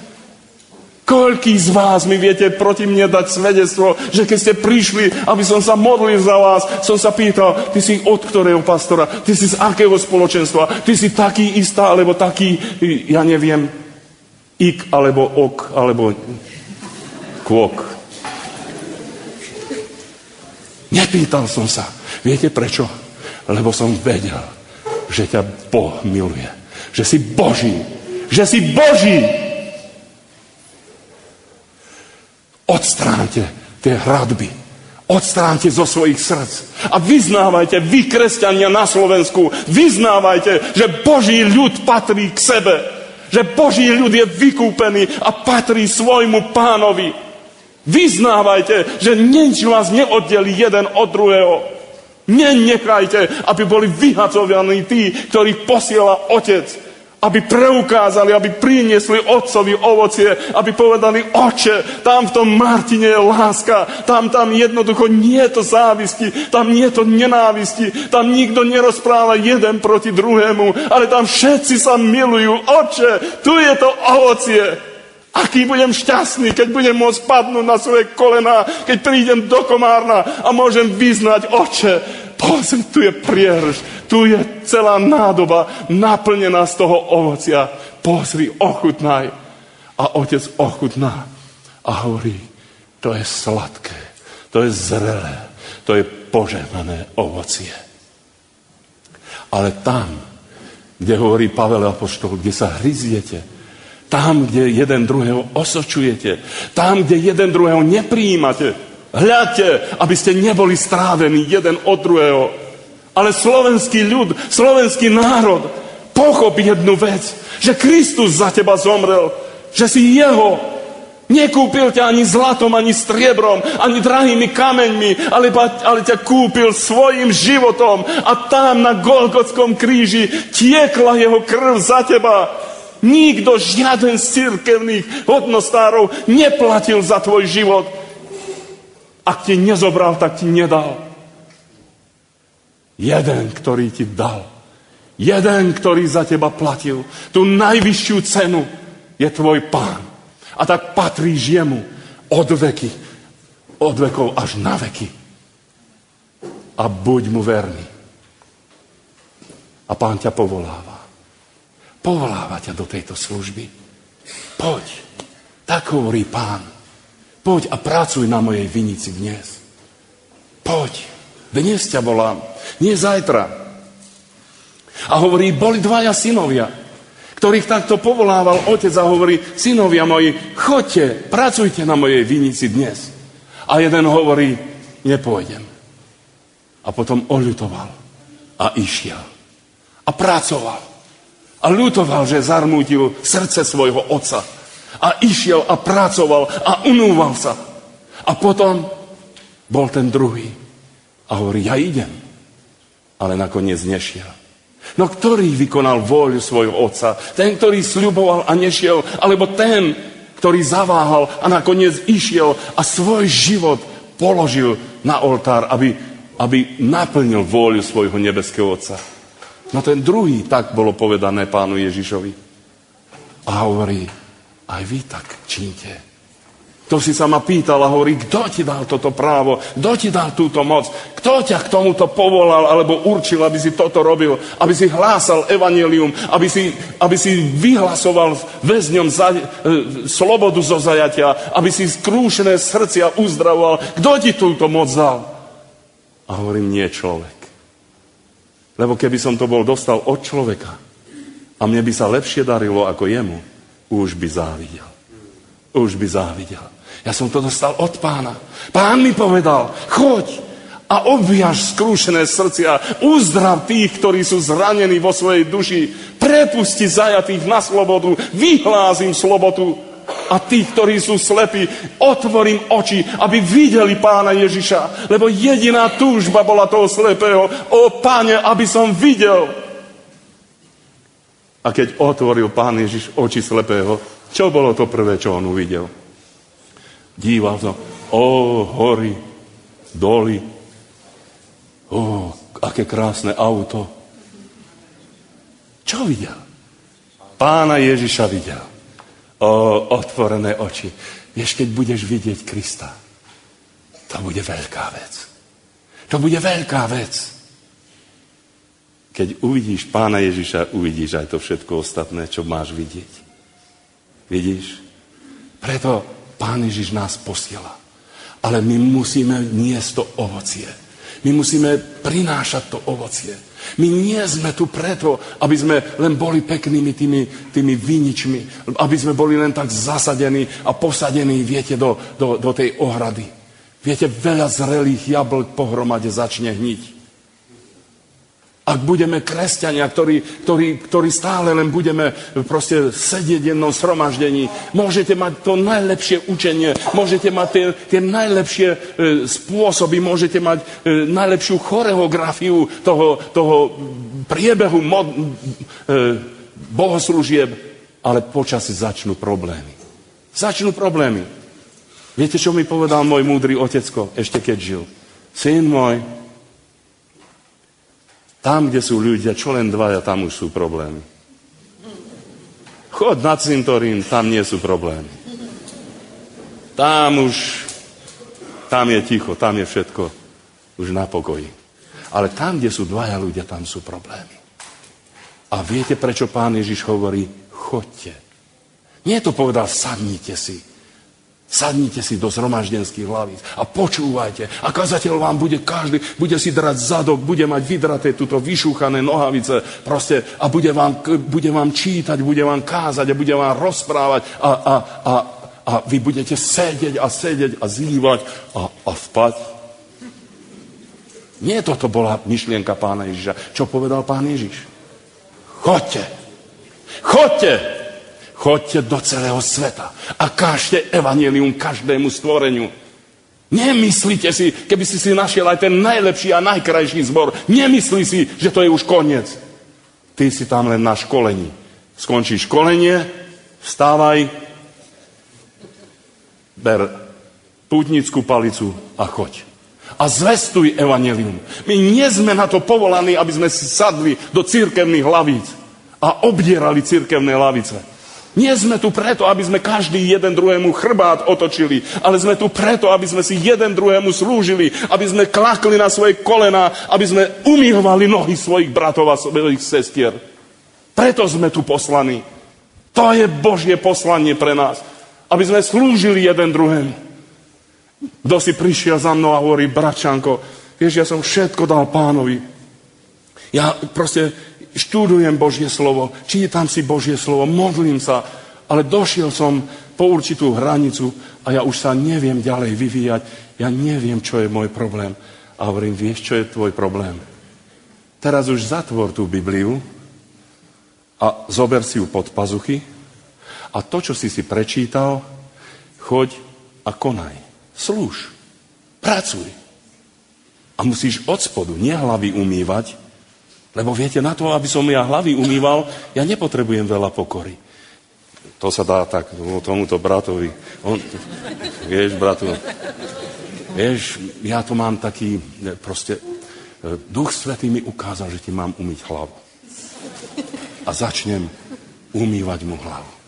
Koľký z vás mi viete proti mne dať svedectvo, že keď ste prišli, aby som sa modlil za vás, som sa pýtal, ty si od ktorého pastora, ty si z akého spoločenstva, ty si taký istá, alebo taký, ja neviem, ik, alebo ok, alebo kvok. Nepýtal som sa. Viete prečo? Lebo som vedel, že ťa Boh miluje. Že si Boží. Že si Boží. Odstránte tie hradby. Odstránte zo svojich srdc a vyznávajte, vy kresťania na Slovensku, vyznávajte, že Boží ľud patrí k sebe, že Boží ľud je vykúpený a patrí svojmu Pánovi. Vyznávajte, že nič vás neoddelí jeden od druhého. Nenechajte, aby boli vyhadzovaní tí, ktorých posiela Otec, aby preukázali, aby priniesli Otcovi ovocie, aby povedali: Oče, tam v tom Martine je láska, tam jednoducho nie je to závisti, tam nie je to nenávisti, tam nikto nerozpráva jeden proti druhému, ale tam všetci sa milujú. Oče, tu je to ovocie. Aký budem šťastný, keď budem môcť padnúť na svoje kolená, keď prídem do Komárna a môžem vyznať: Oče, pozri, tu je prierž, tu je celá nádoba naplnená z toho ovocia. Pozri, ochutnaj. A Otec ochutná a hovorí: to je sladké, to je zrelé, to je požehnané ovocie. Ale tam, kde hovorí Pavel apoštol, kde sa hryziete, tam, kde jeden druhého osočujete, tam, kde jeden druhého neprijímate, hľadte, aby ste neboli strávení jeden od druhého. Ale slovenský ľud, slovenský národ pochop jednu vec, že Kristus za teba zomrel, že si jeho. Nekúpil ťa ani zlatom, ani striebrom, ani drahými kameňmi, ale ťa kúpil svojim životom a tam na Golgotskom kríži tiekla jeho krv za teba. Nikto, žiaden z cirkevných hodnostárov neplatil za tvoj život. Ak ti nezobral, tak ti nedal. Jeden, ktorý ti dal. Jeden, ktorý za teba platil. Tú najvyššiu cenu je tvoj Pán. A tak patríš jemu od veky. Od vekov až na veky. A buď mu verný. A Pán ťa povoláva. Povoláva ťa do tejto služby. Poď. Tak hovorí Pán. Poď a pracuj na mojej vinici dnes. Poď. Dnes ťa volám. Nie zajtra. A hovorí, boli dvaja synovia, ktorých takto povolával Otec a hovorí: synovia moji, choďte, pracujte na mojej vinici dnes. A jeden hovorí: nepôjdem. A potom oľutoval a išiel. A pracoval. A ľutoval, že zarmútil srdce svojho otca. A išiel a pracoval a unúval sa. A potom bol ten druhý. A hovorí: ja idem. Ale nakoniec nešiel. No ktorý vykonal vôľu svojho otca? Ten, ktorý sľuboval a nešiel? Alebo ten, ktorý zaváhal a nakoniec išiel a svoj život položil na oltár, aby naplnil vôľu svojho nebeského Otca? No ten druhý, tak bolo povedané Pánu Ježišovi. A hovorí: aj vy tak čínte. To si sa ma pýtal a hovorí: kto ti dal toto právo? Kto ti dal túto moc? Kto ťa k tomuto povolal alebo určil, aby si toto robil? Aby si hlásal evanjelium? Aby si vyhlasoval väzňom slobodu zo zajatia? Aby si skrúšené srdcia uzdravoval? Kto ti túto moc dal? A hovorím: nie človek. Lebo keby som to bol dostal od človeka a mne by sa lepšie darilo ako jemu, už by závidel. Už by závidel. Ja som to dostal od Pána. Pán mi povedal: choď a obviaž skrúšené srdcia, uzdrav tých, ktorí sú zranení vo svojej duši, prepusti zajatých na slobodu, vyhlás im slobodu a tých, ktorí sú slepí, otvorím oči, aby videli Pána Ježiša. Lebo jediná túžba bola toho slepého: o Páne, aby som videl. A keď otvoril Pán Ježiš oči slepého, čo bolo to prvé, čo on uvidel? Díval sa: hory, doly, aké krásne auto. Čo videl? Pána Ježiša videl. Otvorené oči. Vieš, keď budeš vidieť Krista, to bude veľká vec. To bude veľká vec. Keď uvidíš Pána Ježiša, uvidíš aj to všetko ostatné, čo máš vidieť. Vidíš? Preto Pán Ježiš nás posiela. Ale my musíme niesť to ovocie. My musíme prinášať to ovocie. My nie sme tu preto, aby sme len boli peknými tými viničmi, aby sme boli len tak zasadení a posadení, viete, do tej ohrady. Viete, veľa zrelých jablk pohromade začne hniť. Ak budeme kresťania, ktorí stále len budeme proste sedieť v jednom zhromaždení, môžete mať to najlepšie učenie, môžete mať tie najlepšie spôsoby, môžete mať najlepšiu choreografiu toho priebehu bohoslúžieb, ale počasí začnú problémy. Začnú problémy. Viete, čo mi povedal môj múdry otecko, ešte keď žil? Syn môj, tam, kde sú ľudia, čo len dvaja, tam už sú problémy. Chod na cintorín, tam nie sú problémy. Tam je ticho, tam je všetko už na pokoji. Ale tam, kde sú dvaja ľudia, tam sú problémy. A viete, prečo Pán Ježiš hovorí, chodte. Nie to povedal, sadnite si. Sadnite si do zhromaždenských hlavíc a počúvajte. A kazateľ vám bude si drať zadok, bude mať vydraté túto vyšúchané nohavice proste a bude vám čítať, bude vám kázať a bude vám rozprávať a vy budete sedieť a zývať a spať. Nie toto bola myšlienka Pána Ježiša. Čo povedal Pán Ježiš? Chodte. Choďte do celého sveta a kážte evanjelium každému stvoreniu. Nemyslíte si, keby si našiel aj ten najlepší a najkrajší zbor, nemyslí si, že to je už koniec. Ty si tam len na školení. Skončí školenie, vstávaj, ber pútnickú palicu a choď. A zvestuj evanjelium. My nie sme na to povolaní, aby sme si sadli do cirkevných lavíc a obdierali cirkevné lavice. Nie sme tu preto, aby sme každý jeden druhému chrbát otočili, ale sme tu preto, aby sme si jeden druhému slúžili, aby sme klakli na svoje kolená, aby sme umývali nohy svojich bratov a svojich sestier. Preto sme tu poslaní. To je Božie poslanie pre nás, aby sme slúžili jeden druhému. Kto si prišiel za mnou a hovorí, bratčanko, vieš, ja som všetko dal Pánovi. Ja proste študujem Božie slovo, čítam si Božie slovo, modlím sa, ale došiel som po určitú hranicu a ja už sa neviem ďalej vyvíjať. Ja neviem, čo je môj problém. A hovorím, vieš, čo je tvoj problém? Teraz už zatvor tú Bibliu a zober si ju pod pazuchy a to, čo si prečítal, choď a konaj. Slúž. Pracuj. A musíš od spodu, nie hlavy umývať, lebo viete, na to, aby som ja hlavy umýval, ja nepotrebujem veľa pokory. To sa dá tak tomuto bratovi. Vieš, bratu, ja tu mám taký, proste, Duch Svätý mi ukázal, že ti mám umyť hlavu. A začnem umývať mu hlavu.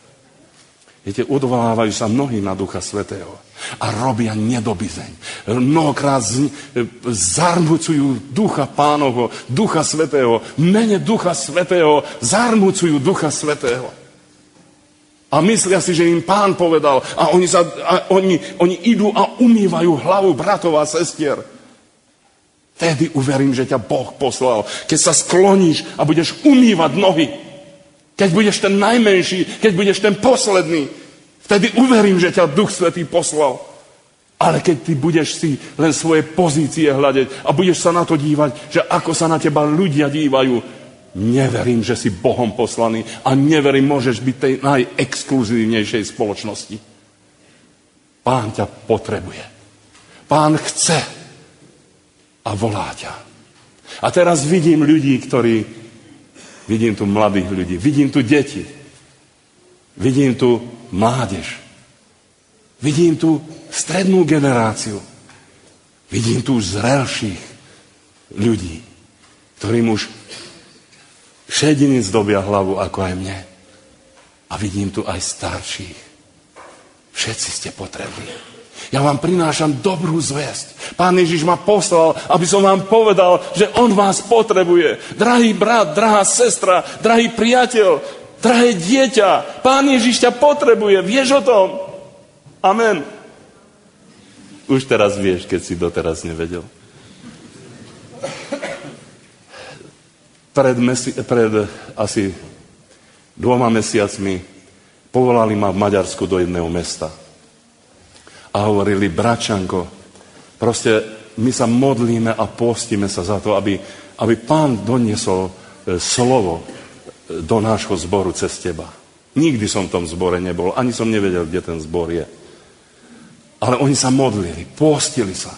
Viete, odvolávajú sa mnohí na Ducha Svätého a robia nedobyzeň. Mnohokrát zarmucujú Ducha Pánovho, Ducha Svätého, mene Ducha Svätého zarmucujú Ducha Svätého. A myslia si, že im Pán povedal a oni idú a umývajú hlavu bratov a sestier. Vtedy uverím, že ťa Boh poslal. Keď sa skloníš a budeš umývať nohy, keď budeš ten najmenší, keď budeš ten posledný, vtedy uverím, že ťa Duch Svätý poslal. Ale keď ty budeš si len svoje pozície hľadať a budeš sa na to dívať, že ako sa na teba ľudia dívajú, neverím, že si Bohom poslaný a neverím, môžeš byť tej najexkluzívnejšej spoločnosti. Pán ťa potrebuje. Pán chce a volá ťa. A teraz vidím ľudí, vidím tu mladých ľudí, vidím tu deti, vidím tu mládež, vidím tu strednú generáciu, vidím tu zrelších ľudí, ktorým už šediny zdobia hlavu, ako aj mne. A vidím tu aj starších. Všetci ste potrební. Ja vám prinášam dobrú zvesť. Pán Ježiš ma poslal, aby som vám povedal, že on vás potrebuje. Drahý brat, drahá sestra, drahý priateľ, drahé dieťa, Pán Ježiš ťa potrebuje. Vieš o tom? Amen. Už teraz vieš, keď si doteraz nevedel. Pred asi 2 mesiacmi povolali ma v Maďarsku do jedného mesta. A hovorili, bračanko, Proste my sa modlíme a postíme sa za to, aby Pán doniesol slovo do nášho zboru cez teba. Nikdy som v tom zbore nebol, ani som nevedel, kde ten zbor je. Ale oni sa modlili, postili sa,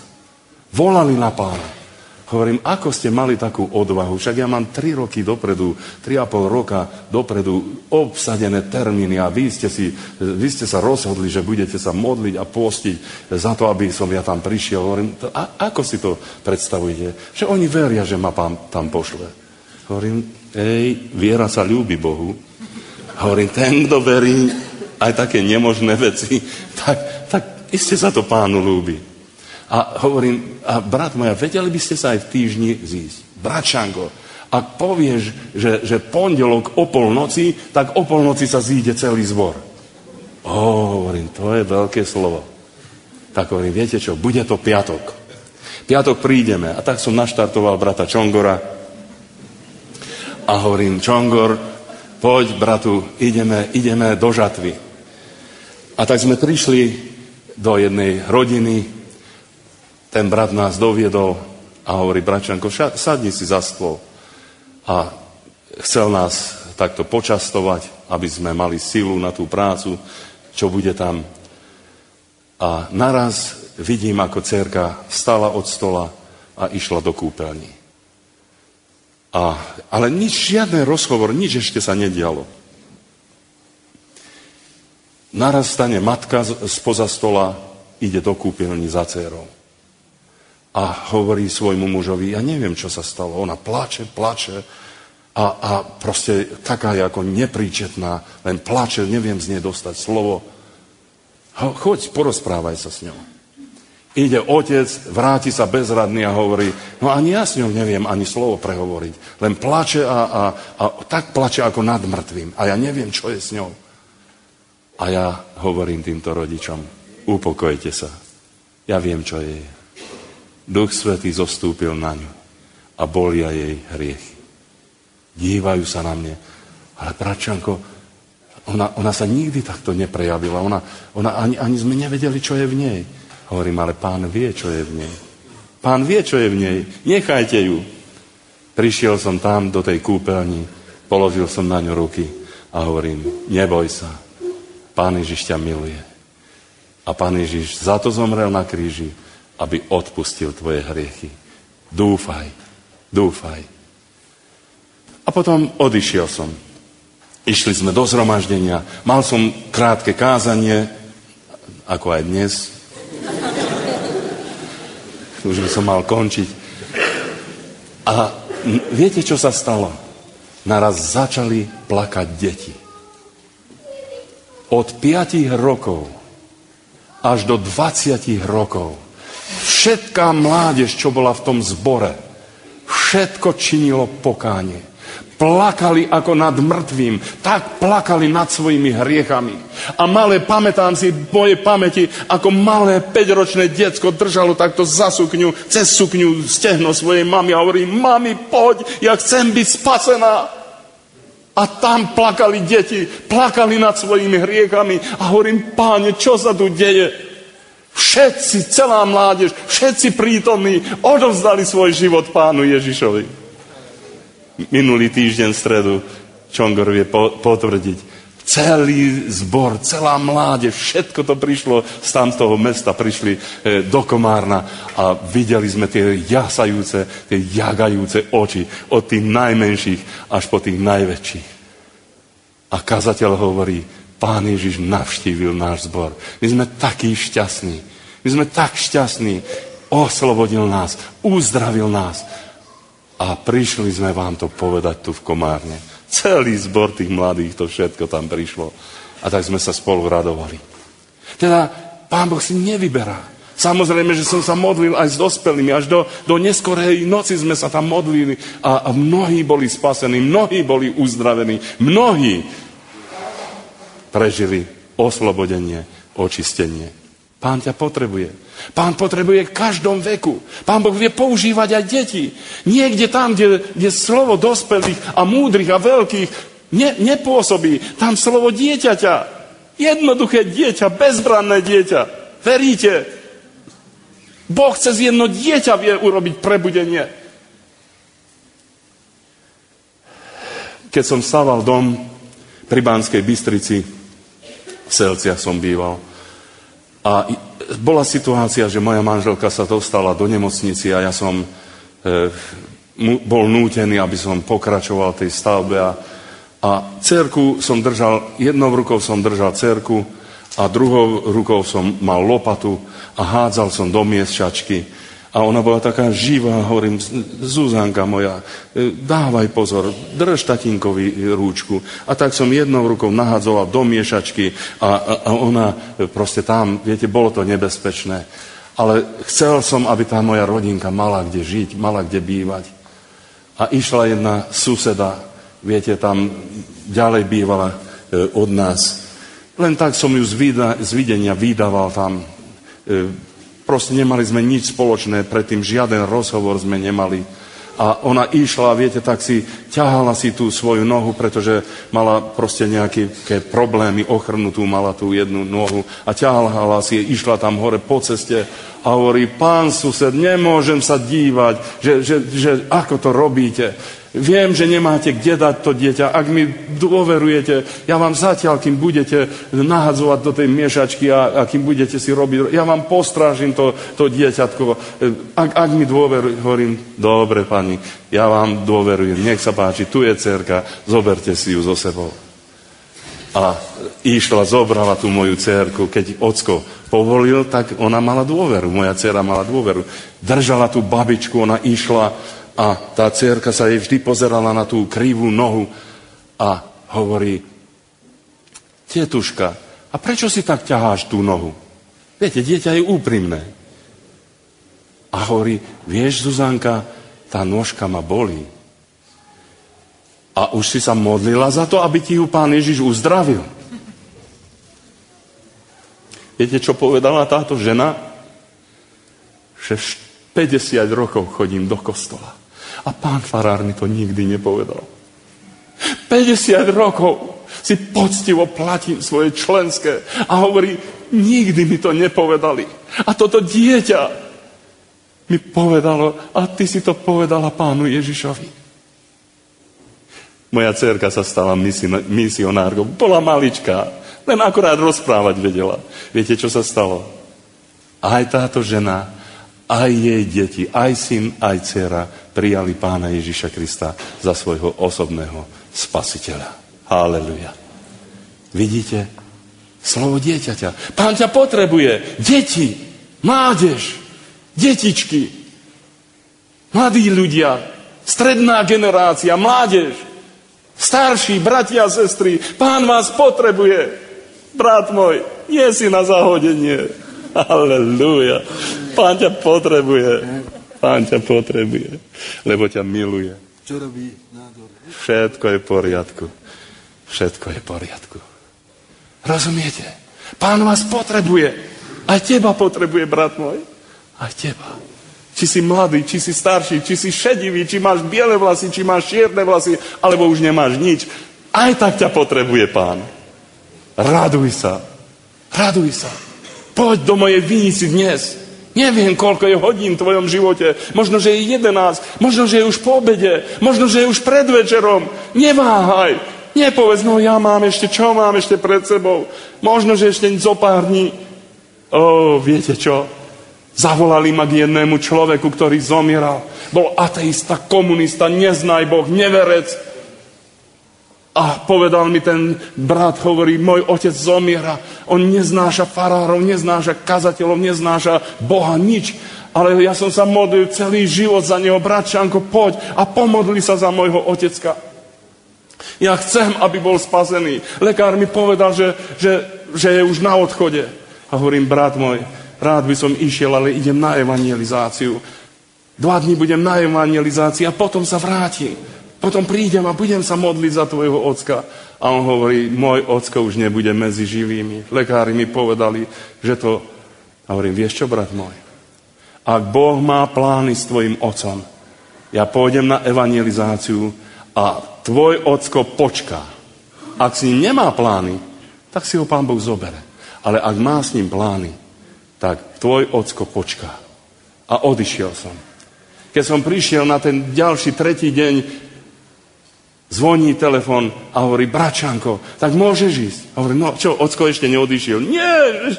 volali na Pána. Hovorím, ako ste mali takú odvahu? Však ja mám 3 roky dopredu, 3,5 roka dopredu obsadené termíny a vy ste sa rozhodli, že budete sa modliť a postiť za to, aby som ja tam prišiel. Hovorím, ako si to predstavujete? Že oni veria, že ma Pán tam pošle. Hovorím, viera sa ľúbi Bohu. Hovorím, ten, kto verí aj také nemožné veci, tak iste sa to Pánu ľúbi. A hovorím, a brat moja, vedeli by ste sa aj v týždni zísť. Bratčanko, ak povieš, že pondelok o polnoci, tak o polnoci sa zíde celý zbor. Hovorím, to je veľké slovo. Tak hovorím, viete čo, bude to piatok. Piatok prídeme. A tak som naštartoval brata Čongora. A hovorím, Čongor, poď, bratu, ideme do žatvy. A tak sme prišli do jednej rodiny. Ten brat nás doviedol a hovorí, bračanko, sadni si za stôl. A chcel nás takto počastovať, aby sme mali silu na tú prácu, čo bude tam. A naraz vidím, ako dcérka vstala od stola a išla do kúpeľní. Ale žiadny rozhovor, nič ešte sa nedialo. Naraz stane matka spoza stola, ide do kúpeľní za dcérou. A hovorí svojmu mužovi, ja neviem, čo sa stalo. Ona plače a proste taká je ako nepríčetná, len plače, neviem z nej dostať slovo. Choď, porozprávaj sa s ňou. Ide otec, vráti sa bezradný a hovorí, no ani ja s ňou neviem ani slovo prehovoriť. Len plače a tak plače ako nad mŕtvým. A ja neviem, čo je s ňou. A ja hovorím týmto rodičom, upokojte sa. Ja viem, čo je. Duch Svätý zostúpil na ňu a bolia jej hriechy. Dívajú sa na mne. Ale bratčanko, ona sa nikdy takto neprejavila. Ona ani sme nevedeli, čo je v nej. Hovorím, ale Pán vie, čo je v nej. Pán vie, čo je v nej. Nechajte ju. Prišiel som tam do tej kúpeľni, položil som na ňu ruky a hovorím, neboj sa. Pán Ježiš ťa miluje. A Pán Ježiš za to zomrel na kríži, aby odpustil tvoje hriechy. Dúfaj. A potom odišiel som. Išli sme do zhromaždenia. Mal som krátke kázanie, ako aj dnes. Už by som mal končiť. A viete, čo sa stalo? Naraz začali plakať deti. Od 5 rokov až do 20 rokov všetká mládež, čo bola v tom zbore, všetko činilo pokánie. Plakali ako nad mŕtvým, tak plakali nad svojimi hriechami. A pamätám si v mojej pamäti, ako malé 5-ročné decko držalo takto za sukňu, cez sukňu stehno svojej mamy a hovorí, mami, poď, ja chcem byť spasená. A tam plakali deti, plakali nad svojimi hriechami a hovorím, Páne, čo sa tu deje? Všetci, celá mládež, všetci prítomní odovzdali svoj život Pánu Ježišovi. Minulý týždeň v stredu Čongor vie potvrdiť. Celý zbor, celá mládež, všetko to prišlo z tamtoho mesta, prišli do Komárna a videli sme tie jasajúce, tie jagajúce oči od tých najmenších až po tých najväčších. A kazateľ hovorí, Pán Ježiš navštívil náš zbor. My sme takí šťastní. My sme tak šťastní. Oslobodil nás, uzdravil nás. A prišli sme vám to povedať tu v Komárne. Celý zbor tých mladých, to všetko tam prišlo. A tak sme sa spolu radovali. Teda Pán Boh si nevyberá. Samozrejme, že som sa modlil aj s dospelými. Až do neskorej noci sme sa tam modlili. A mnohí boli spasení, mnohí boli uzdravení. Mnohí prežili oslobodenie, očistenie. Pán ťa potrebuje. Pán potrebuje v každom veku. Pán Boh vie používať aj deti. Niekde tam, kde slovo dospelých a múdrych a veľkých nepôsobí. Tam slovo dieťaťa. Jednoduché dieťa, bezbranné dieťa. Veríte? Boh cez jedno dieťa vie urobiť prebudenie. Keď som stával dom pri Banskej Bystrici, v Selciach som býval, a bola situácia, že moja manželka sa dostala do nemocnici a ja som bol nútený, aby som pokračoval tej stavbe a dcerku som držal, jednou rukou som držal dcerku a druhou rukou som mal lopatu a hádzal som do miešačky. A ona bola taká živá, hovorím, Zuzanka moja, dávaj pozor, drž tatínkovi rúčku. A tak som jednou rukou nahádzoval do miešačky a ona proste tam, viete, bolo to nebezpečné. Ale chcel som, aby tá moja rodinka mala kde žiť, mala kde bývať. A išla jedna suseda, viete, tam ďalej bývala od nás. Len tak som ju z videnia vydával tam. Proste nemali sme nič spoločné, predtým žiaden rozhovor sme nemali. A ona išla, viete, tak si ťahala si tú svoju nohu, pretože mala proste nejaké problémy, ochrnutú mala tú jednu nohu a ťahala si, išla tam hore po ceste a hovorí, pán sused, nemôžem sa dívať, že ako to robíte. Viem, že nemáte kde dať to dieťa. Ak mi dôverujete, ja vám zatiaľ, kým budete nahadzovať do tej miešačky a kým budete si robiť, ja vám postrážim to dieťatko. Ak mi dôverujete, hovorím, dobre, pani, ja vám dôverujem, nech sa páči, tu je dcerka, zoberte si ju so sebou. A išla, zobrala tú moju dcerku, keď ocko povolil, tak ona mala dôveru, moja dcera mala dôveru. Držala tú babičku, ona išla, a tá dcerka sa jej vždy pozerala na tú krivú nohu a hovorí, tetuška, a prečo si tak ťaháš tú nohu? Viete, dieťa je úprimné. A hovorí, vieš, Zuzanka, tá nožka ma bolí. A už si sa modlila za to, aby ti ju Pán Ježiš uzdravil. Viete, čo povedala táto žena? Že 50 rokov chodím do kostola. A pán farár mi to nikdy nepovedal. 50 rokov si poctivo platím svoje členské a hovorí, nikdy mi to nepovedali. A toto dieťa mi povedalo, a ty si to povedala pánu Ježišovi. Moja dcerka sa stala misionárkou. Bola maličká, len akorát rozprávať vedela. Viete, čo sa stalo? Aj táto žena, aj jej deti, aj syn, aj dcera prijali Pána Ježiša Krista za svojho osobného spasiteľa. Halleluja. Vidíte? Slovo dieťaťa. Pán ťa potrebuje. Deti, mládež, detičky, mladí ľudia, stredná generácia, mládež, starší, bratia a sestry. Pán vás potrebuje. Brat môj, nie si na zahodenie. Halleluja. Pán ťa potrebuje. Pán ťa potrebuje, lebo ťa miluje. Čo robí nádor? Všetko je v poriadku. Všetko je v poriadku. Rozumiete? Pán vás potrebuje. Aj teba potrebuje, brat môj. Aj teba. Či si mladý, či si starší, či si šedivý, či máš biele vlasy, či máš čierne vlasy, alebo už nemáš nič. Aj tak ťa potrebuje Pán. Raduj sa. Raduj sa. Poď do mojej vinici dnes. Neviem, koľko je hodín v tvojom živote. Možno, že je 11. Možno, že je už po obede. Možno, že je už pred večerom. Neváhaj. Nepovedz, no ja mám ešte, čo mám ešte pred sebou. Možno, že ešte zo pár dní. Viete čo? Zavolali ma k jednému človeku, ktorý zomieral. Bol ateista, komunista, neznaj Boh, neverec. A povedal mi ten brat, hovorí, môj otec zomiera. On neznáša farárov, neznáša kazateľov, neznáša Boha, nič. Ale ja som sa modlil celý život za neho. Bratčanko, poď a pomodli sa za môjho otecka. Ja chcem, aby bol spasený. Lekár mi povedal, že je už na odchode. A hovorím, brat môj, rád by som išiel, ale idem na evangelizáciu. 2 dní budem na evangelizácii a potom sa vrátim. Potom prídem a budem sa modliť za tvojho ocka. A on hovorí, môj ocko už nebude medzi živými. Lekári mi povedali, že to... A hovorím, vieš čo, brat môj? Ak Boh má plány s tvojim otcom, ja pôjdem na evangelizáciu a tvoj ocko počká. Ak s ním nemá plány, tak si ho Pán Boh zobere. Ale ak má s ním plány, tak tvoj ocko počká. A odišiel som. Keď som prišiel na ten ďalší, tretí deň, zvoní telefon a hovorí, bračanko, tak môžeš ísť. A hovorí, no čo, ocko ešte neodišiel. Nie,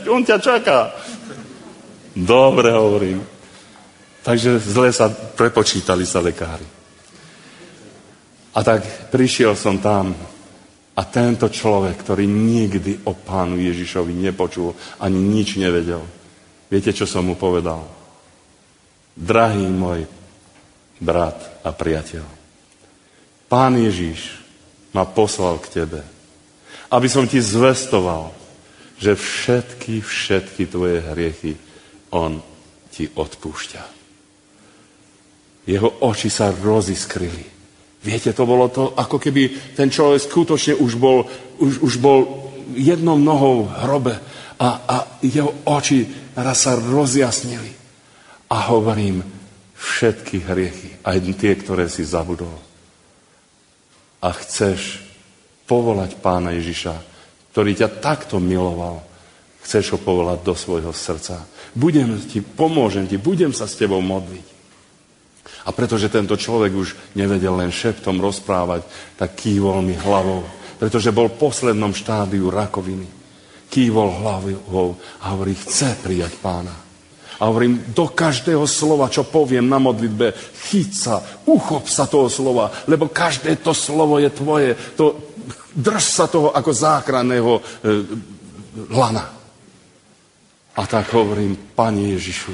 on ťa čaká. Dobre, hovorím. Takže zle sa prepočítali sa lekári. A tak prišiel som tam a tento človek, ktorý nikdy o Pánu Ježišovi nepočul, ani nič nevedel. Viete, čo som mu povedal? Drahý môj brat a priateľ, Pán Ježiš ma poslal k tebe, aby som ti zvestoval, že všetky tvoje hriechy on ti odpúšťa. Jeho oči sa roziskrili. Viete, to bolo to, ako keby ten človek skutočne už bol jednou nohou v hrobe a jeho oči raz sa rozjasnili. A hovorím, všetky hriechy, aj tie, ktoré si zabudol. A chceš povolať Pána Ježiša, ktorý ťa takto miloval, chceš ho povolať do svojho srdca. Pomôžem ti, budem sa s tebou modliť. A pretože tento človek už nevedel len šeptom rozprávať, tak kývol mi hlavou, pretože bol v poslednom štádiu rakoviny. Kývol hlavou a hovorí, chce prijať Pána. A hovorím, do každého slova, čo poviem na modlitbe, chyť sa, uchop sa toho slova, lebo každé to slovo je tvoje. Drž sa toho ako záchranného lana. A tak hovorím, Pane Ježišu,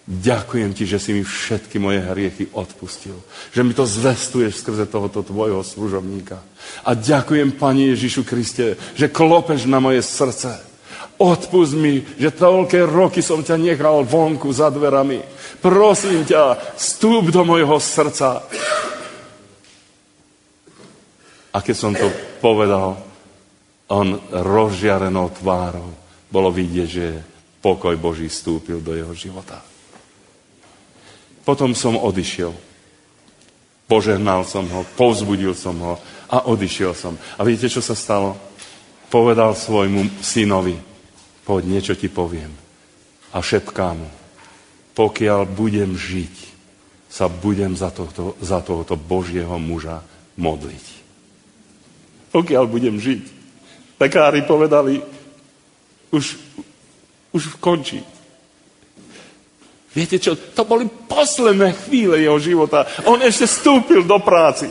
ďakujem ti, že si mi všetky moje hriechy odpustil. Že mi to zvestuješ skrze tohoto tvojho služobníka. A ďakujem, Pane Ježišu Kriste, že klopeš na moje srdce. Odpusť mi, že toľké roky som ťa nechal vonku za dverami. Prosím ťa, vstúp do mojho srdca. A keď som to povedal, on rozžiarenou tvárou bolo vidieť, že pokoj Boží vstúpil do jeho života. Potom som odišiel. Požehnal som ho, povzbudil som ho a odišiel som. A viete, čo sa stalo? Povedal svojmu synovi, poď, niečo ti poviem. A šepká mu, pokiaľ budem žiť, sa budem za tohoto Božieho muža modliť. Pokiaľ budem žiť. Lekári povedali, už končí. Viete čo, to boli posledné chvíle jeho života. On ešte vstúpil do práci.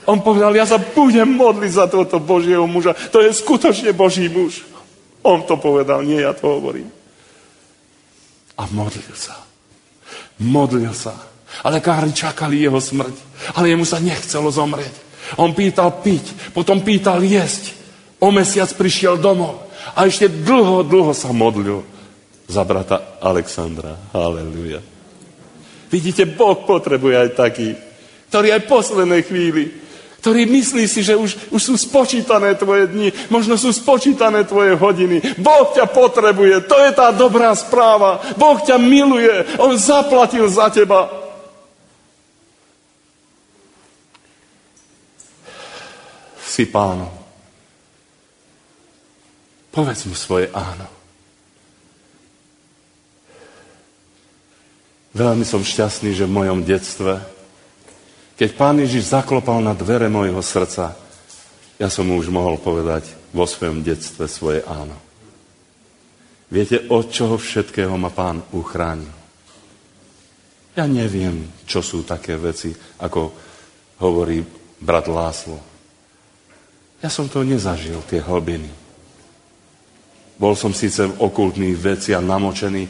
On povedal, ja sa budem modliť za tohoto Božieho muža. To je skutočne Boží muž. On to povedal, nie ja to hovorím. A modlil sa. Modlil sa. A lekári čakali jeho smrť. Ale jemu sa nechcelo zomrieť. On pýtal piť, potom pýtal jesť. O mesiac prišiel domov. A ešte dlho sa modlil za brata Alexandra. Halelujá. Vidíte, Boh potrebuje aj taký, ktorý aj v poslednej chvíli, ktorý myslí si, že už sú spočítané tvoje dni, možno sú spočítané tvoje hodiny. Boh ťa potrebuje, to je tá dobrá správa. Boh ťa miluje, on zaplatil za teba. Si Pánom. Povedz mu svoje áno. Veľmi som šťastný, že v mojom detstve, keď Pán Ježiš zaklopal na dvere mojho srdca, ja som mu už mohol povedať vo svojom detstve svoje áno. Viete, od čoho všetkého ma Pán uchránil? Ja neviem, čo sú také veci, ako hovorí brat Láslo. Ja som to nezažil, tie hlbiny. Bol som síce v okultných veciach namočený,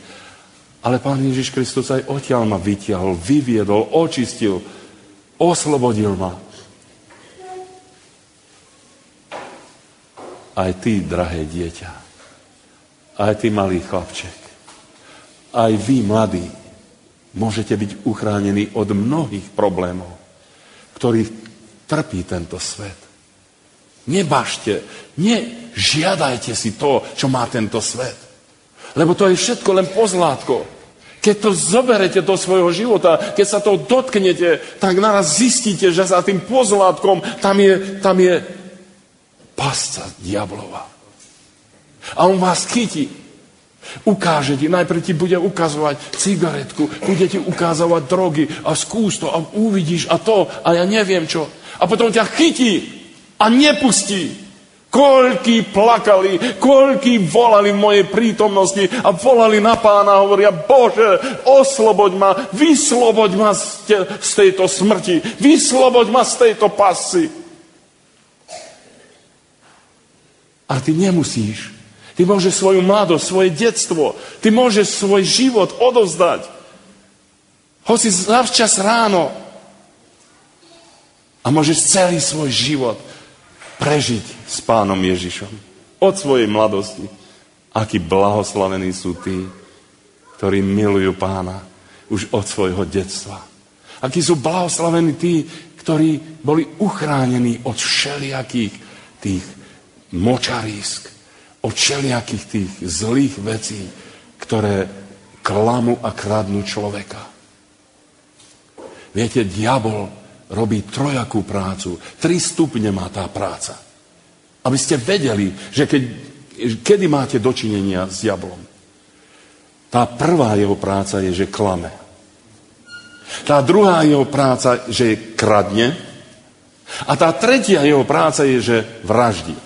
ale Pán Ježiš Kristus aj odtiaľ ma vytiahol, vyviedol, očistil, oslobodil ma. Aj ty, drahé dieťa, aj ty, malý chlapček, aj vy, mladí, môžete byť uchránení od mnohých problémov, ktorých trpí tento svet. Nebažte, nežiadajte si to, čo má tento svet. Lebo to je všetko len pozlátko. Keď to zoberete do svojho života, keď sa to dotknete, tak naraz zistíte, že za tým pozlátkom tam je pasca diablova. A on vás chytí. Ukáže ti, najprv ti bude ukazovať cigaretku, bude ti ukázovať drogy a skús to a uvidíš a to a ja neviem čo. A potom ťa chytí a nepustí. Koľkí plakali, koľkí volali v mojej prítomnosti a volali na Pána a hovoria, Bože, osloboď ma, vysloboď ma z tejto smrti, vysloboď ma z tejto pasy. Ale ty nemusíš. Ty môžeš svoju mladosť, svoje detstvo, ty môžeš svoj život odovzdať. Hoci zavčas ráno. A môžeš celý svoj život prežiť s Pánom Ježišom. Od svojej mladosti. Akí blahoslavení sú tí, ktorí milujú Pána už od svojho detstva. Akí sú blahoslavení tí, ktorí boli uchránení od všelijakých tých močarísk, od všelijakých tých zlých vecí, ktoré klamú a kradnú človeka. Viete, diabol robí trojakú prácu. 3 stupne má tá práca. Aby ste vedeli, že kedy máte dočinenia s diablom. Tá prvá jeho práca je, že klame. Tá druhá jeho práca, že kradne. A tá tretia jeho práca je, že vraždí.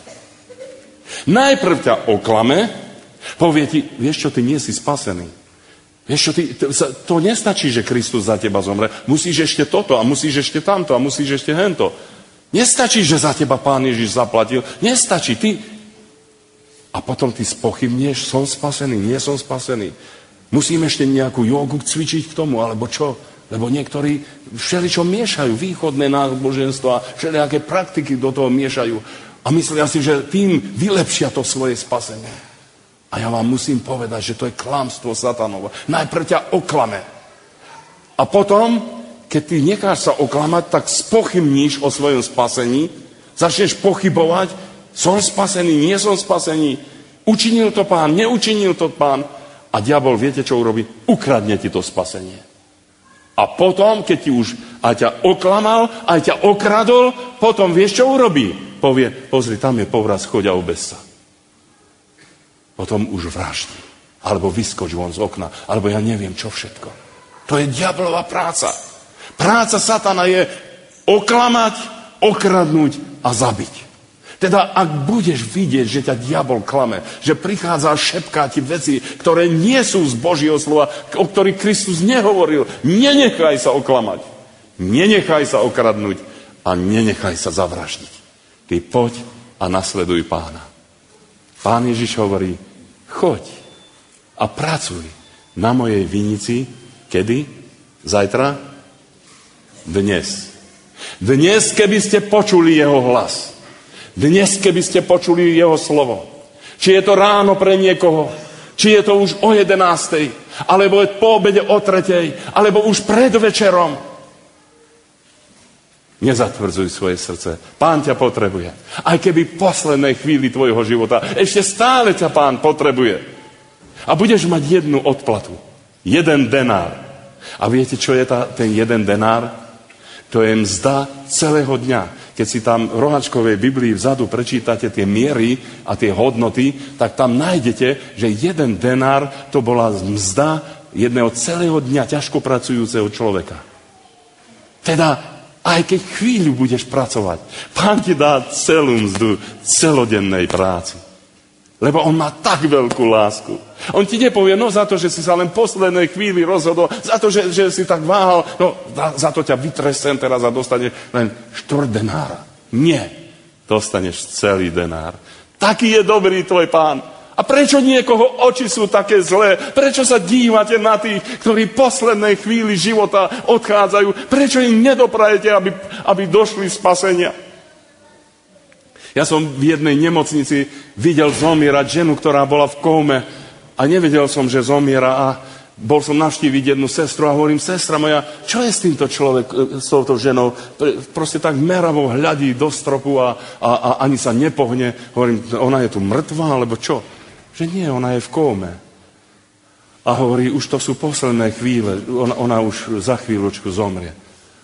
Najprv ťa oklame, povie ti, vieš čo, ty nie si spasený. Vieš čo, to nestačí, že Kristus za teba zomre. Musíš ešte toto a musíš ešte tamto a musíš ešte hento. Nestačí, že za teba Pán Ježiš zaplatil. Nestačí. A potom ty spochybnieš, som spasený, nie som spasený. Musím ešte nejakú jogu cvičiť k tomu, alebo čo? Lebo niektorí všeličo miešajú, východné náboženstva, všelijaké praktiky do toho miešajú. A myslia si, že tým vylepšia to svoje spasenie. A ja vám musím povedať, že to je klamstvo satanovo. Najprv ťa oklame. A potom, keď ty necháš sa oklamať, tak spochybníš o svojom spasení, začneš pochybovať, som spasený, nie som spasený, učinil to Pán, neučinil to Pán. A diabol, viete, čo urobí? Ukradne ti to spasenie. A potom, keď ti už aj ťa oklamal, aj ťa okradol, potom vieš, čo urobí? Povie, pozri, tam je povraz, choď a obez sa. Potom už vraždí. Alebo vyskoč von z okna. Alebo ja neviem, čo všetko. To je diablová práca. Práca satana je oklamať, okradnúť a zabiť. Teda, ak budeš vidieť, že ťa diabol klame, že prichádza a šepká ti veci, ktoré nie sú z Božieho slova, o ktorých Kristus nehovoril, nenechaj sa oklamať. Nenechaj sa okradnúť a nenechaj sa zavraždiť. Ty poď a nasleduj Pána. Pán Ježiš hovorí, choď a pracuj na mojej vinici. Kedy? Zajtra? Dnes. Dnes, keby ste počuli jeho hlas. Dnes, keby ste počuli jeho slovo. Či je to ráno pre niekoho, či je to už o 11:00, alebo je po obede o 3:00, alebo už pred večerom. Nezatvrdzuj svoje srdce. Pán ťa potrebuje. Aj keby v poslednej chvíli tvojho života ešte stále ťa Pán potrebuje. A budeš mať jednu odplatu. 1 denár. A viete, čo je ten 1 denár? To je mzda celého dňa. Keď si tam v rohačkovej Biblii vzadu prečítate tie miery a tie hodnoty, tak tam nájdete, že 1 denár to bola mzda jedného celého dňa ťažko pracujúceho človeka. Teda aj keď chvíľu budeš pracovať, Pán ti dá celú mzdu celodennej práci. Lebo on má tak veľkú lásku. On ti nepovie, no za to, že si sa len v poslednej chvíli rozhodol, za to, že si tak váhal, no za to ťa vytresem teraz a dostaneš len 4 denára. Nie, dostaneš celý denár. Taký je dobrý tvoj Pán. A prečo niekoho oči sú také zlé? Prečo sa dívate na tých, ktorí v poslednej chvíli života odchádzajú? Prečo im nedoprajete, aby došli spasenia? Ja som v jednej nemocnici videl zomierať ženu, ktorá bola v kóme a nevedel som, že zomiera a bol som navštíviť jednu sestru a hovorím, sestra moja, čo je s týmto s touto ženou? Proste tak meravo hľadí do stropu a ani sa nepohne. Hovorím, ona je tu mŕtva, alebo čo? Že nie, ona je v kóme. A hovorí, už to sú posledné chvíle, ona už za chvíľočku zomrie.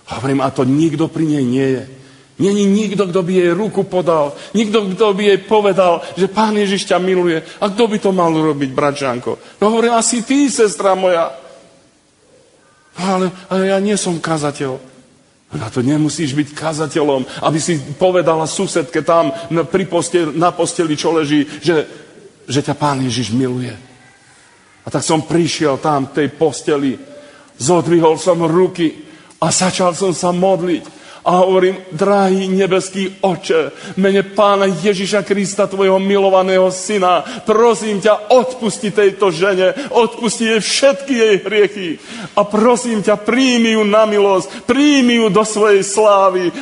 Hovorím, a to nikto pri nej nie je. Není nikto, kto by jej ruku podal. Nikto, kto by jej povedal, že Pán Ježiš ťa miluje. A kto by to mal robiť, bratčanko? No hovorím, asi ty, sestra moja. Ale ja nie som kazateľ. Na to nemusíš byť kazateľom, aby si povedala susedke tam na posteli, čo leží, že ťa Pán Ježiš miluje. A tak som prišiel tam k tej posteli, zodvihol som ruky a začal som sa modliť. A hovorím, drahý nebeský Oče, mene Pána Ježiša Krista, tvojho milovaného syna, prosím ťa, odpusti tejto žene, odpusti jej všetky jej hriechy. A prosím ťa, príjmi ju na milosť, príjmi ju do svojej slávy.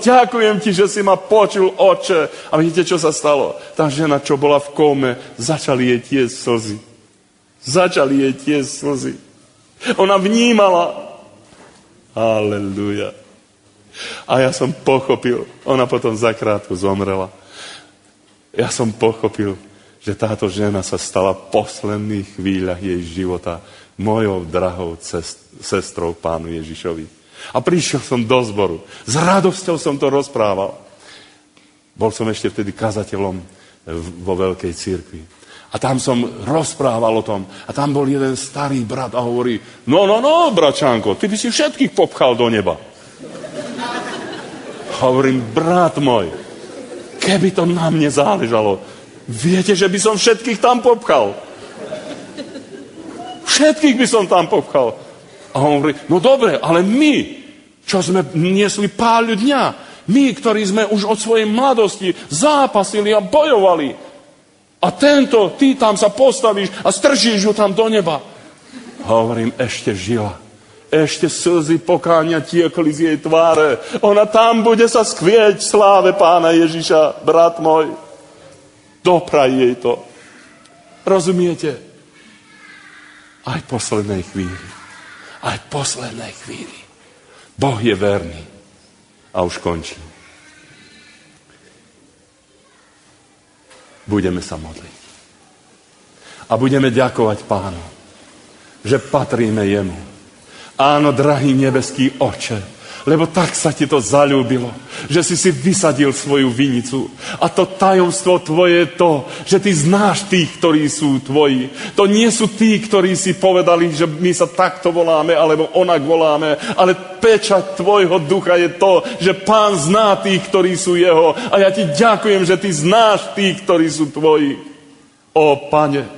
Ďakujem ti, že si ma počul, Oče. A vidíte, čo sa stalo? Tá žena, čo bola v kóme, začali jej tiesť slzy. Začali jej tiesť slzy. Ona vnímala. Halelúja. A ja som pochopil, ona potom zakrátko zomrela. Ja som pochopil, že táto žena sa stala v posledných chvíľach jej života mojou drahou sestrou Pánu Ježišovi. A prišiel som do zboru. S radosťou som to rozprával. Bol som ešte vtedy kazateľom vo veľkej cirkvi. A tam som rozprával o tom. A tam bol jeden starý brat a hovorí, no, bračánko, ty by si všetkých popchal do neba. Hovorím, brat môj, keby to na mne záležalo, viete, že by som všetkých tam popchal. Všetkých by som tam popchal. A on hovorí, no dobre, ale my, čo sme niesli páľu dňa, my, ktorí sme už od svojej mladosti zápasili a bojovali, a ty tam sa postavíš a stržíš ju tam do neba. Hovorím, ešte žila. Ešte slzy pokánia tiekli z jej tváre. Ona tam bude sa skvieť v sláve Pána Ježiša, brat môj. Dopraj jej to. Rozumiete? Aj v poslednej chvíli. Aj v poslednej chvíli. Boh je verný. A už končím. Budeme sa modliť. A budeme ďakovať Pánu, že patríme jemu. Áno, drahý nebeský Oče, lebo tak sa ti to zaľúbilo, že si vysadil svoju vinicu. A to tajomstvo tvoje je to, že ty znáš tých, ktorí sú tvoji. To nie sú tí, ktorí si povedali, že my sa takto voláme, alebo onak voláme, ale pečať tvojho ducha je to, že Pán zná tých, ktorí sú jeho. A ja ti ďakujem, že ty znáš tých, ktorí sú tvoji. Ó, Pane,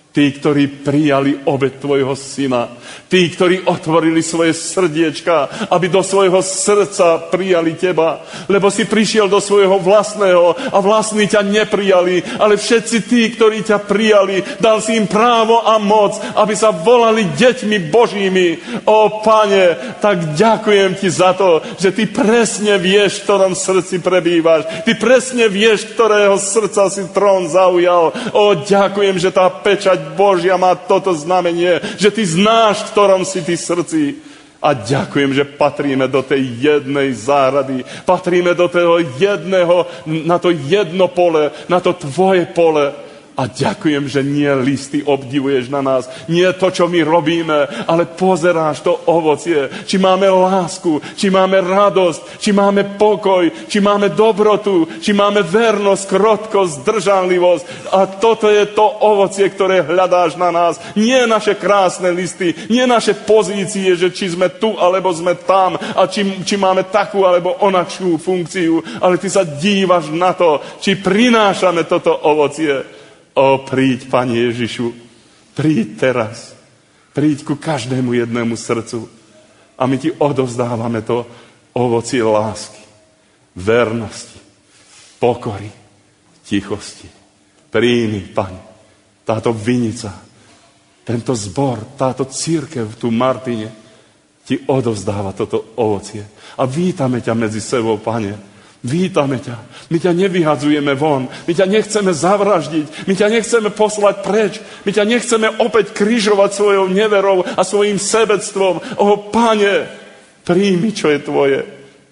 tí, ktorí prijali obet tvojho syna. Tí, ktorí otvorili svoje srdiečka, aby do svojho srdca prijali teba. Lebo si prišiel do svojho vlastného a vlastní ťa neprijali. Ale všetci tí, ktorí ťa prijali, dal si im právo a moc, aby sa volali deťmi Božími. Ó, Pane, tak ďakujem ti za to, že ty presne vieš, v ktorom srdci prebývaš. Ty presne vieš, ktorého srdca si trón zaujal. Ó, ďakujem, že tá pečať Božia má toto znamenie, že ty znáš, v ktorom si ty srdci. A ďakujem, že patríme do tej jednej záhrady, patríme do toho jedného, na to jedno pole, na to tvoje pole. A ďakujem, že nie listy obdivuješ na nás, nie to, čo my robíme, ale pozeráš to ovocie, či máme lásku, či máme radosť, či máme pokoj, či máme dobrotu, či máme vernosť, krotkosť, zdržanlivosť. A toto je to ovocie, ktoré hľadáš na nás. Nie naše krásne listy, nie naše pozície, že či sme tu, alebo sme tam, a či máme takú, alebo onakú funkciu, ale ty sa dívaš na to, či prinášame toto ovocie. Ó, príď, Pane Ježišu, príď teraz. Príď ku každému jednému srdcu. A my ti odovzdávame to ovocie lásky, vernosti, pokory, tichosti. Príjmi, Pane, táto vinica, tento zbor, táto cirkev tu v Martine ti odovzdáva toto ovocie. A vítame ťa medzi sebou, Pane. Vítame ťa. My ťa nevyhadzujeme von. My ťa nechceme zavraždiť. My ťa nechceme poslať preč. My ťa nechceme opäť križovať svojou neverou a svojím sebectvom. Ó, Pane, príjmi, čo je tvoje.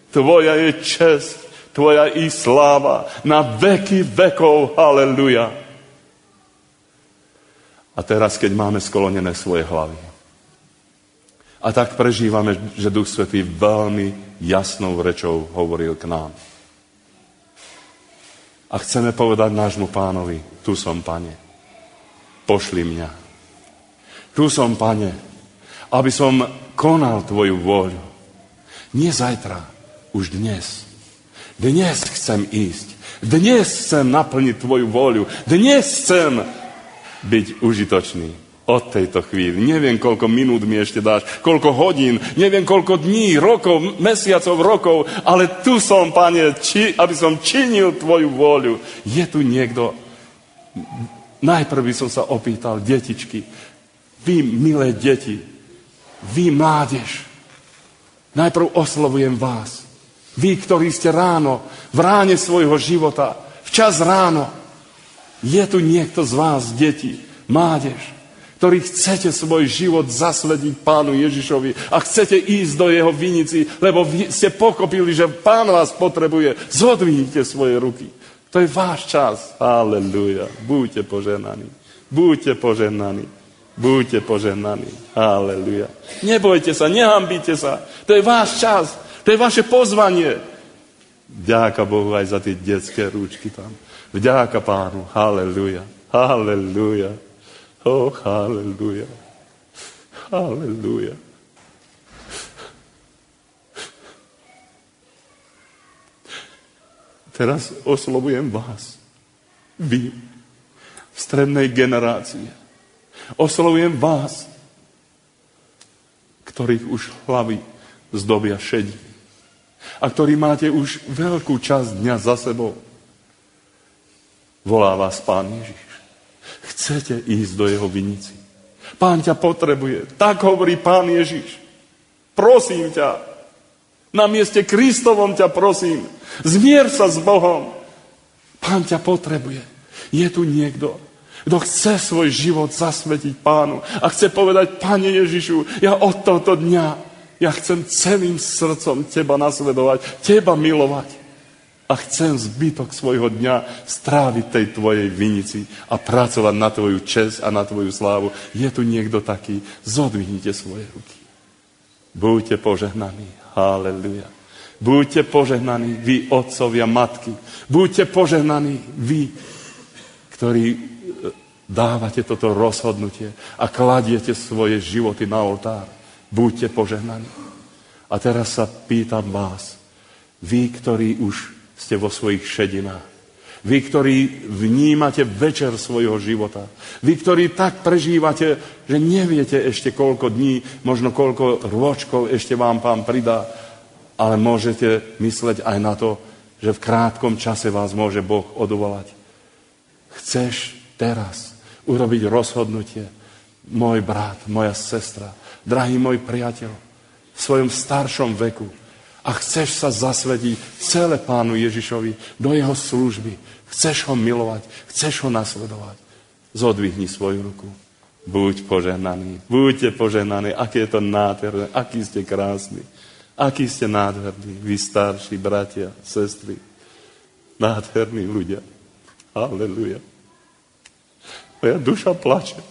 Tvoja je česť, tvoja i sláva na veky vekov. Haleluja. A teraz, keď máme sklonené svoje hlavy A tak prežívame, že Duch Svätý veľmi jasnou rečou hovoril k nám. A chceme povedať nášmu Pánovi, tu som, Pane, pošli mňa. Tu som, Pane, aby som konal Tvoju vôľu. Nie zajtra, už dnes. Dnes chcem ísť. Dnes chcem naplniť Tvoju vôľu. Dnes chcem byť užitočný. Od tejto chvíli. Neviem, koľko minút mi ešte dáš, koľko hodín, neviem, koľko dní, rokov, mesiacov, rokov, ale tu som, Pane, aby som činil Tvoju vôľu. Je tu niekto? Najprv by som sa opýtal, detičky, vy, milé deti, vy, mládež, najprv oslovujem vás. Vy, ktorí ste ráno, v ráne svojho života, včas ráno, je tu niekto z vás, deti, mládež, ktorí chcete svoj život zaslediť Pánu Ježišovi a chcete ísť do jeho vinici, lebo ste pochopili, že Pán vás potrebuje. Zodvihnite svoje ruky. To je váš čas. Halelúja. Buďte požehnaní. Buďte požehnaní. Buďte požehnaní. Halelúja. Nebojte sa, nehambite sa. To je váš čas. To je vaše pozvanie. Vďaka Bohu aj za tie detské rúčky tam. Vďaka Pánu. Halelúja. Halelúja. Oh, halleluja. Halleluja. Teraz oslovujem vás. Vy, v strednej generácii. Oslovujem vás, ktorých už hlavy zdobia šedí. A ktorí máte už veľkú časť dňa za sebou. Volá vás Pán Ježiš. Chcete ísť do jeho vinici. Pán ťa potrebuje. Tak hovorí Pán Ježiš. Prosím ťa. Na mieste Kristovom ťa prosím. Zmier sa s Bohom. Pán ťa potrebuje. Je tu niekto, kto chce svoj život zasvetiť Pánu a chce povedať, Pane Ježišu, ja od tohto dňa, ja chcem celým srdcom teba nasledovať, teba milovať. A chcem zbytok svojho dňa stráviť tej tvojej vinici a pracovať na tvoju česť a na tvoju slávu. Je tu niekto taký? Zodvihnite svoje ruky. Buďte požehnaní. Halleluja. Buďte požehnaní, vy otcovia, matky. Buďte požehnaní, vy, ktorí dávate toto rozhodnutie a kladiete svoje životy na oltár. Buďte požehnaní. A teraz sa pýtam vás, vy, ktorí už ste vo svojich šedinách. Vy, ktorí vnímate večer svojho života. Vy, ktorí tak prežívate, že neviete ešte koľko dní, možno koľko rôčkov ešte vám Pán pridá, ale môžete mysleť aj na to, že v krátkom čase vás môže Boh odvolať. Chceš teraz urobiť rozhodnutie, môj brat, moja sestra, drahý môj priateľ, v svojom staršom veku, a chceš sa zasvetiť celé Pánu Ježišovi do jeho služby. Chceš ho milovať, chceš ho nasledovať. Zodvihni svoju ruku. Buď požehnaný, buďte požehnaní. Aké je to nádherné, aký ste krásni, aký ste nádherní, vy starší bratia, sestry. Nádherní ľudia. Halleluja. Moja duša plače,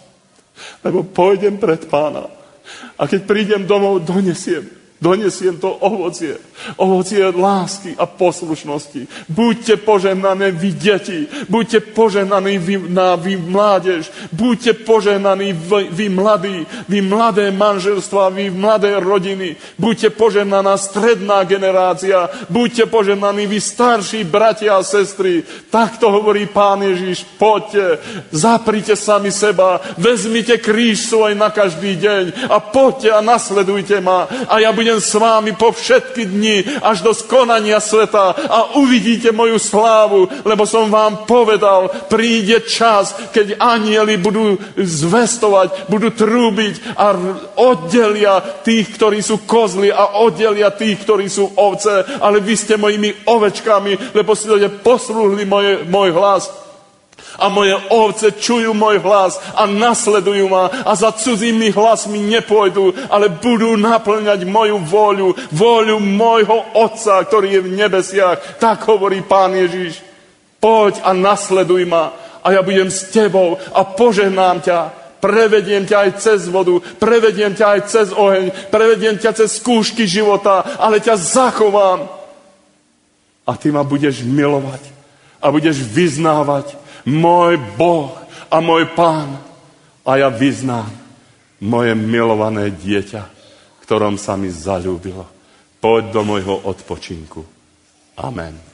lebo pôjdem pred Pána. A keď prídem domov, donesiem to ovocie lásky a poslušnosti. Buďte požehnaní vy deti, buďte požehnaní vy mládež, buďte požehnaní vy mladí, vy mladé manželstva, vy mladé rodiny, buďte požehnaná stredná generácia, buďte požehnaní vy starší bratia a sestry. Takto hovorí Pán Ježiš, poďte, zaprite sami seba, vezmite kríž svoj na každý deň a poďte a nasledujte ma a ja budem s vámi po všetky dni až do skonania sveta a uvidíte moju slávu, lebo som vám povedal, príde čas, keď anjeli budú zvestovať, budú trúbiť a oddelia tých, ktorí sú kozly a oddelia tých, ktorí sú ovce, ale vy ste mojimi ovečkami, lebo ste poslúhli môj hlas. A moje ovce čujú môj hlas a nasledujú ma a za cudzými hlasmi nepôjdu, ale budú naplňať moju vôľu môjho Otca, ktorý je v nebesiach. Tak hovorí Pán Ježiš. Poď a nasleduj ma a ja budem s tebou a požehnám ťa. prevediem ťa aj cez vodu, prevediem ťa aj cez oheň, prevediem ťa cez skúšky života, ale ťa zachovám. A ty ma budeš milovať a budeš vyznávať môj Boh a môj Pán. A ja vyznám moje milované dieťa, ktorom sa mi zaľúbilo. Poď do môjho odpočinku. Amen.